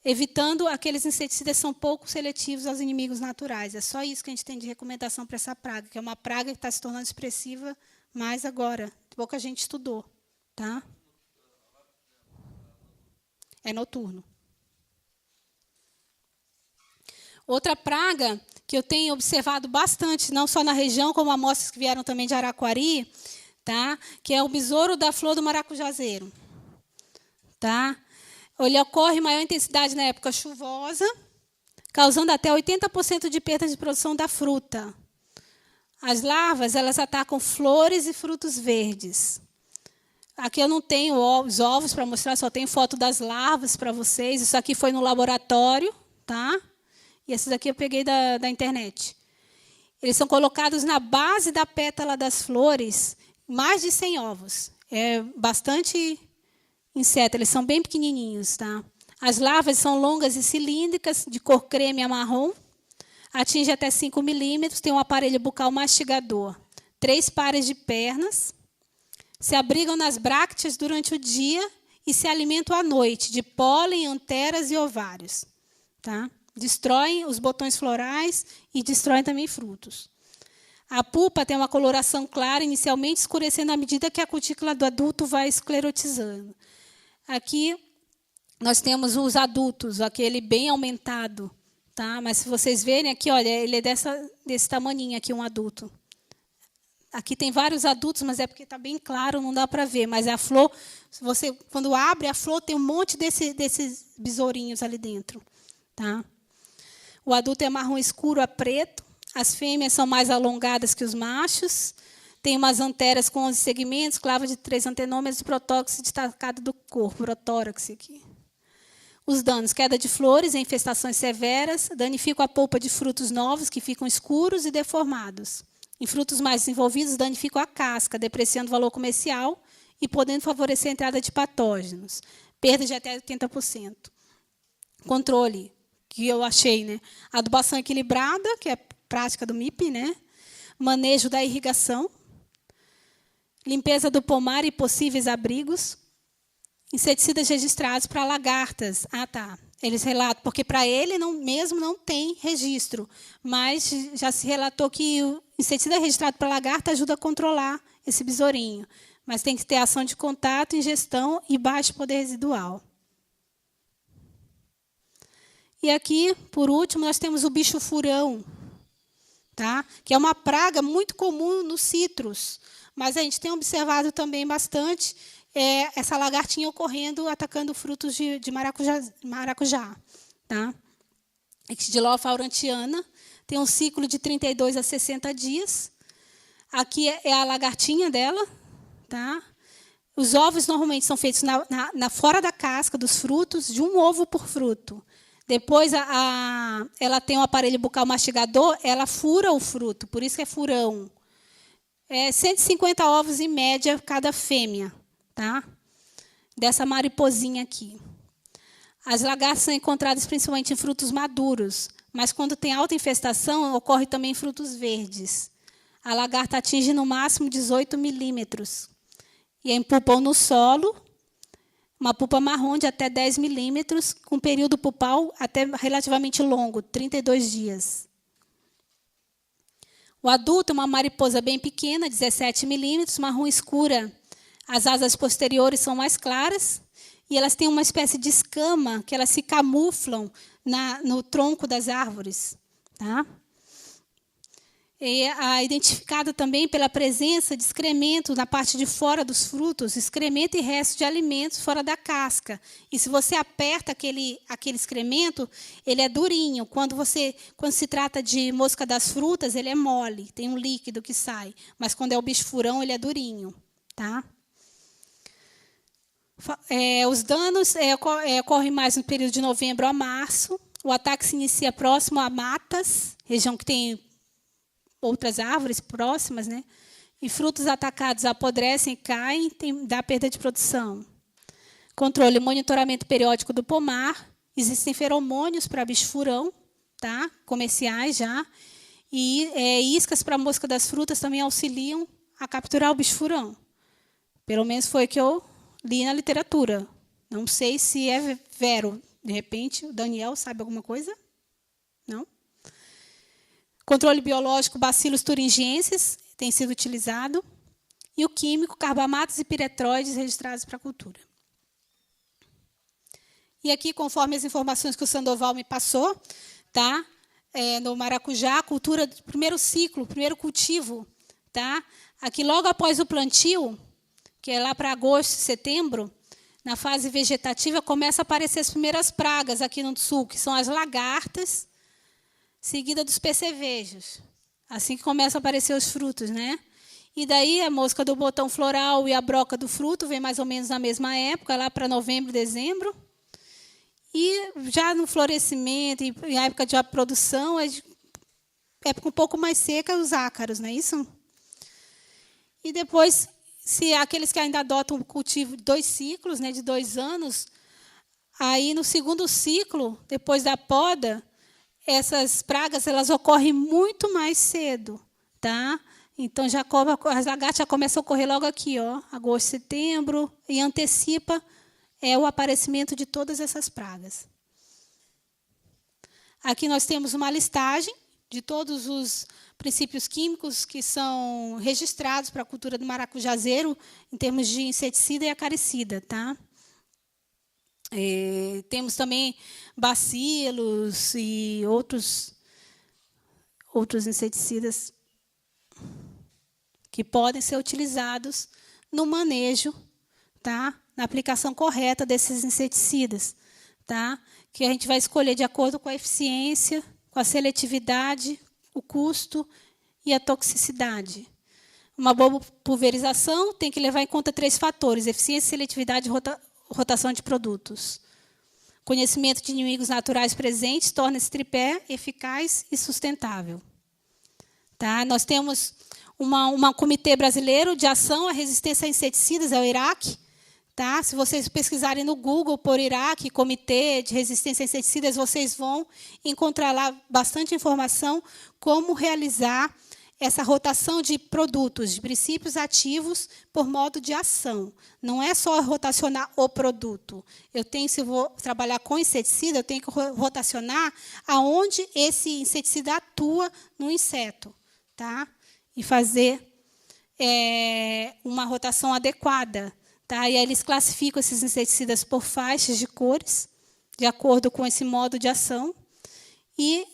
evitando aqueles inseticidas que são pouco seletivos aos inimigos naturais. É só isso que a gente tem de recomendação para essa praga, que é uma praga que está se tornando expressiva mais agora. Pouca gente estudou. Tá? É noturno. Outra praga que eu tenho observado bastante, não só na região, como amostras que vieram também de Araquari, tá? Que é o besouro da flor do maracujazeiro. Tá? Ele ocorre em maior intensidade na época chuvosa, causando até 80% de perda de produção da fruta. As larvas, elas atacam flores e frutos verdes. Aqui eu não tenho os ovos para mostrar, só tenho foto das larvas para vocês. Isso aqui foi no laboratório, tá? E esses aqui eu peguei da internet. Eles são colocados na base da pétala das flores, mais de 100 ovos. É bastante inseto, eles são bem pequenininhos. Tá? As larvas são longas e cilíndricas, de cor creme a marrom, atinge até 5 milímetros, tem um aparelho bucal mastigador, 3 pares de pernas, se abrigam nas bracteas durante o dia e se alimentam à noite, de pólen, anteras e ovários. Tá? Destroem os botões florais e destroem também frutos. A pupa tem uma coloração clara, inicialmente escurecendo à medida que a cutícula do adulto vai esclerotizando. Aqui nós temos os adultos, aquele bem aumentado. Tá? Mas se vocês verem aqui, olha, ele é desse tamaninho aqui, um adulto. Aqui tem vários adultos, mas é porque está bem claro, não dá para ver. Mas a flor, você, quando abre a flor, tem um monte desses besourinhos ali dentro. Tá? O adulto é marrom escuro a preto. As fêmeas são mais alongadas que os machos. Tem umas anteras com 11 segmentos, clava de 3 antenômeros e protórax destacado do corpo. Protórax aqui. Os danos: queda de flores e infestações severas, danificam a polpa de frutos novos, que ficam escuros e deformados. Em frutos mais desenvolvidos, danificam a casca, depreciando o valor comercial e podendo favorecer a entrada de patógenos. Perda de até 80%. Controle, que eu achei, né? Adubação equilibrada, que é a prática do MIP, né? Manejo da irrigação, limpeza do pomar e possíveis abrigos, inseticidas registrados para lagartas. Ah, tá. Eles relatam, porque para ele mesmo não tem registro, mas já se relatou que o inseticida registrado para lagarta ajuda a controlar esse besourinho, mas tem que ter ação de contato, ingestão e baixo poder residual. E aqui, por último, nós temos o bicho-furão, tá? Que é uma praga muito comum nos citros, mas a gente tem observado também bastante essa lagartinha ocorrendo, atacando frutos de maracujá. Tá? Ixtilofa aurantiana tem um ciclo de 32 a 60 dias. Aqui é a lagartinha dela. Tá? Os ovos normalmente são feitos fora da casca dos frutos, de um ovo por fruto. Depois, ela tem um aparelho bucal mastigador, ela fura o fruto, por isso que é furão. 150 ovos, em média, cada fêmea. Tá? Dessa mariposinha aqui. As lagartas são encontradas principalmente em frutos maduros, mas quando tem alta infestação, ocorre também em frutos verdes. A lagarta atinge no máximo 18 milímetros. E em pupa ou no solo, uma pupa marrom de até 10 milímetros, com período pupal até relativamente longo, 32 dias. O adulto é uma mariposa bem pequena, 17 milímetros, marrom escura. As asas posteriores são mais claras e elas têm uma espécie de escama que elas se camuflam no tronco das árvores. Tá? É identificada também pela presença de excremento na parte de fora dos frutos, excremento e restos de alimentos fora da casca. E se você aperta aquele excremento, ele é durinho. Quando se trata de mosca das frutas, ele é mole, tem um líquido que sai. Mas quando é o bicho-furão, ele é durinho. Tá? Os danos ocorrem mais no período de novembro a março. O ataque se inicia próximo a matas, região que tem outras árvores próximas, né? E frutos atacados apodrecem e caem, dá perda de produção. Controle e monitoramento periódico do pomar. Existem feromônios para bicho-furão, tá? Comerciais já. E iscas para mosca das frutas também auxiliam a capturar o bicho-furão. Pelo menos foi o que eu li na literatura. Não sei se é vero. De repente, o Daniel sabe alguma coisa? Não? Controle biológico, bacilos thuringienses tem sido utilizado. E o químico, carbamatos e piretroides registrados para a cultura. E aqui, conforme as informações que o Sandoval me passou, tá? No maracujá, a cultura do primeiro ciclo, primeiro cultivo. Tá? Aqui, logo após o plantio, que é lá para agosto, setembro, na fase vegetativa, começa a aparecer as primeiras pragas aqui no sul, que são as lagartas, seguida dos percevejos. Assim que começam a aparecer os frutos, né? E daí a mosca do botão floral e a broca do fruto vem mais ou menos na mesma época, lá para novembro, dezembro. E já no florescimento, em época de produção, época um pouco mais seca, os ácaros, não é isso? E depois, se aqueles que ainda adotam o cultivo de 2 ciclos, né, de 2 anos, aí no segundo ciclo, depois da poda, essas pragas elas ocorrem muito mais cedo, tá? Então as lagartas já começam a ocorrer logo aqui, ó, agosto, setembro, e antecipa o aparecimento de todas essas pragas. Aqui nós temos uma listagem de todos os princípios químicos que são registrados para a cultura do maracujazeiro em termos de inseticida e acaricida, tá? Temos também bacilos e outros inseticidas que podem ser utilizados no manejo, tá? Na aplicação correta desses inseticidas, tá? Que a gente vai escolher de acordo com a eficiência, com a seletividade, o custo e a toxicidade. Uma boa pulverização tem que levar em conta 3 fatores: eficiência, seletividade e rotação de produtos. conhecimento de inimigos naturais presentes torna esse tripé eficaz e sustentável. Tá? Nós temos um comitê brasileiro de ação à resistência a inseticidas, é o IRAC. Tá? Se vocês pesquisarem no Google por IRAC, Comitê de Resistência a Inseticidas, vocês vão encontrar lá bastante informação como realizar essa rotação de produtos, de princípios ativos por modo de ação. Não é só rotacionar o produto. Se eu vou trabalhar com inseticida, eu tenho que rotacionar aonde esse inseticida atua no inseto. Tá? E fazer uma rotação adequada. Tá? E aí eles classificam esses inseticidas por faixas de cores, de acordo com esse modo de ação. E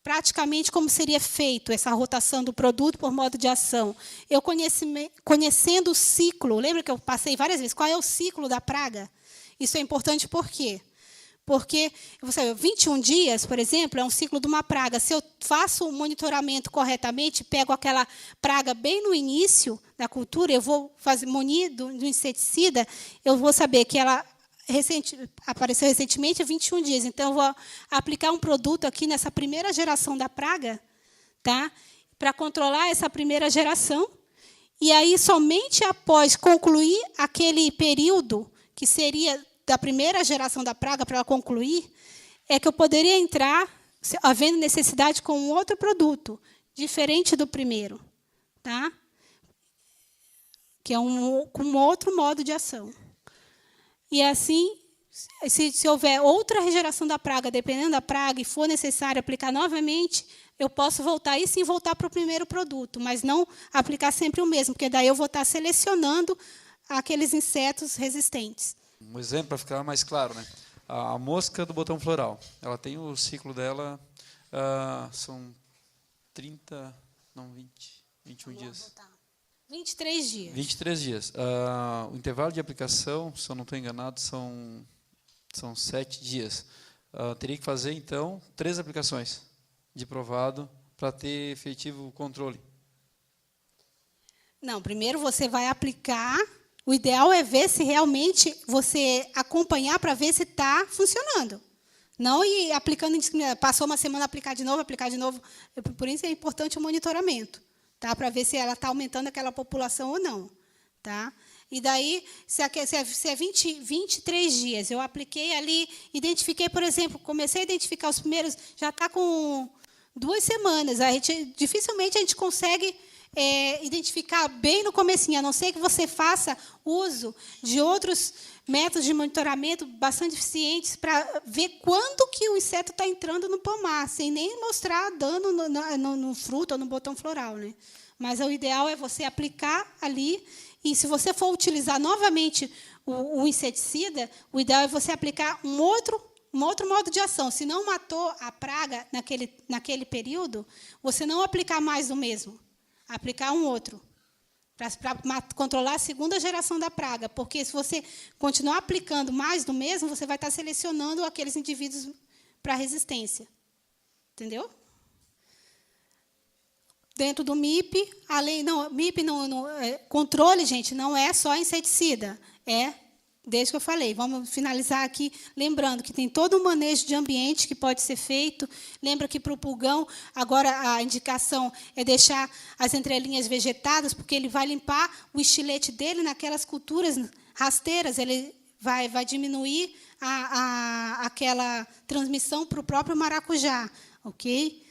praticamente como seria feito essa rotação do produto por modo de ação? Eu conhecendo o ciclo, lembra que eu passei várias vezes, qual é o ciclo da praga? Isso é importante por quê? Porque 21 dias, por exemplo, é um ciclo de uma praga. Se eu faço o monitoramento corretamente, pego aquela praga bem no início da cultura, eu vou munir do inseticida, eu vou saber que ela apareceu recentemente há 21 dias. Então, eu vou aplicar um produto aqui nessa primeira geração da praga, tá? Para controlar essa primeira geração. E aí, somente após concluir aquele período, que seria da primeira geração da praga, para ela concluir, é que eu poderia entrar, havendo necessidade, com um outro produto, diferente do primeiro. Tá? Que é com um outro modo de ação. E assim, se houver outra regeneração da praga, dependendo da praga, e for necessário aplicar novamente, eu posso voltar, e sim voltar para o primeiro produto, mas não aplicar sempre o mesmo, porque daí eu vou estar selecionando aqueles insetos resistentes. Um exemplo para ficar mais claro, né? A mosca do botão floral, ela tem o ciclo dela, são 21 dias. 23 dias. 23 dias. O intervalo de aplicação, se eu não estou enganado, são 7 dias. Teria que fazer, então, 3 aplicações de provado para ter efetivo controle. Não, primeiro você vai aplicar. O ideal é ver se realmente você acompanhar para ver se está funcionando. Não ir aplicando indiscriminadamente. Passou uma semana, aplicar de novo. Por isso é importante o monitoramento, tá? Para ver se ela está aumentando aquela população ou não. Tá? E daí, se é 23 dias, eu apliquei ali, identifiquei, por exemplo, comecei a identificar os primeiros, já está com 2 semanas. Dificilmente a gente consegue identificar bem no comecinho, a não ser que você faça uso de outros métodos de monitoramento bastante eficientes para ver quando que o inseto está entrando no pomar, sem nem mostrar dano no fruto ou no botão floral. Né? Mas o ideal é você aplicar ali, e se você for utilizar novamente o inseticida, o ideal é você aplicar um outro modo de ação. Se não matou a praga naquele período, você não aplicar mais o mesmo. Aplicar um outro, para controlar a segunda geração da praga. Porque se você continuar aplicando mais do mesmo, você vai estar selecionando aqueles indivíduos para resistência. Entendeu? Dentro do MIP, controle, gente, não é só inseticida. Desde que eu falei, vamos finalizar aqui, lembrando que tem todo um manejo de ambiente que pode ser feito. Lembra que para o pulgão, agora a indicação é deixar as entrelinhas vegetadas, porque ele vai limpar o estilete dele naquelas culturas rasteiras, ele vai diminuir aquela transmissão para o próprio maracujá. Ok?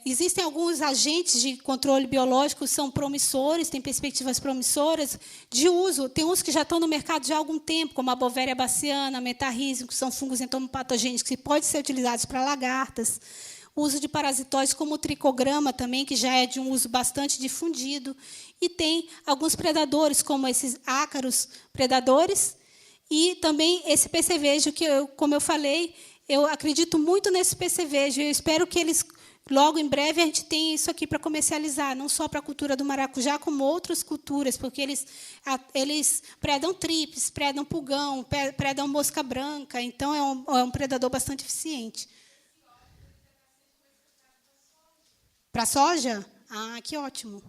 Existem alguns agentes de controle biológico que são promissores, têm perspectivas promissoras de uso. Tem uns que já estão no mercado já há algum tempo, como a Bovéria baciana, a metarrhizium, que são fungos entomopatogênicos que podem ser utilizados para lagartas. O uso de parasitóides como o tricograma também, que já é de um uso bastante difundido. E tem alguns predadores, como esses ácaros predadores, e também esse percevejo, que, como eu falei, eu acredito muito nesse percevejo. Eu espero que eles... Logo, em breve, a gente tem isso aqui para comercializar, não só para a cultura do maracujá, como outras culturas, porque eles predam tríplice, predam pulgão, predam mosca branca, então é um predador bastante eficiente. Para a soja? Ah, que ótimo.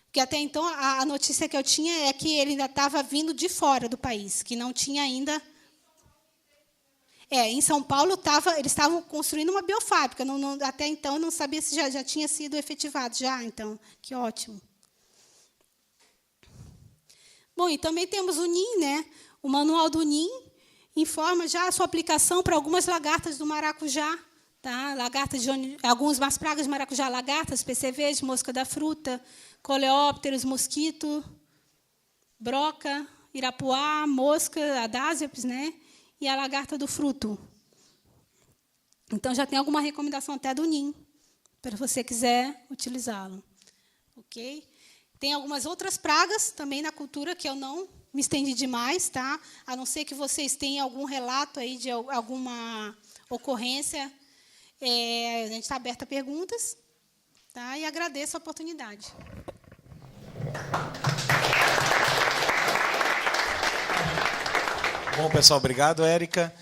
Porque até então a notícia que eu tinha é que ele ainda estava vindo de fora do país, que não tinha ainda. Em São Paulo eles estavam construindo uma biofábrica. Até então eu não sabia se já tinha sido efetivado já. Então, que ótimo. Bom, e também temos o NIM, né? O manual do NIM informa já a sua aplicação para algumas lagartas do maracujá. Tá? Algumas pragas de maracujá, lagartas, percevejos, mosca da fruta, coleópteros, mosquito, broca, irapuá, mosca, adásiapes, né? E a lagarta do fruto. Então, já tem alguma recomendação até do NIM, para você quiser utilizá-lo. Ok? Tem algumas outras pragas também na cultura que eu não me estendi demais, tá? A não ser que vocês tenham algum relato aí de alguma ocorrência. A gente está aberto a perguntas, tá? E agradeço a oportunidade. Bom, pessoal, obrigado, Érica.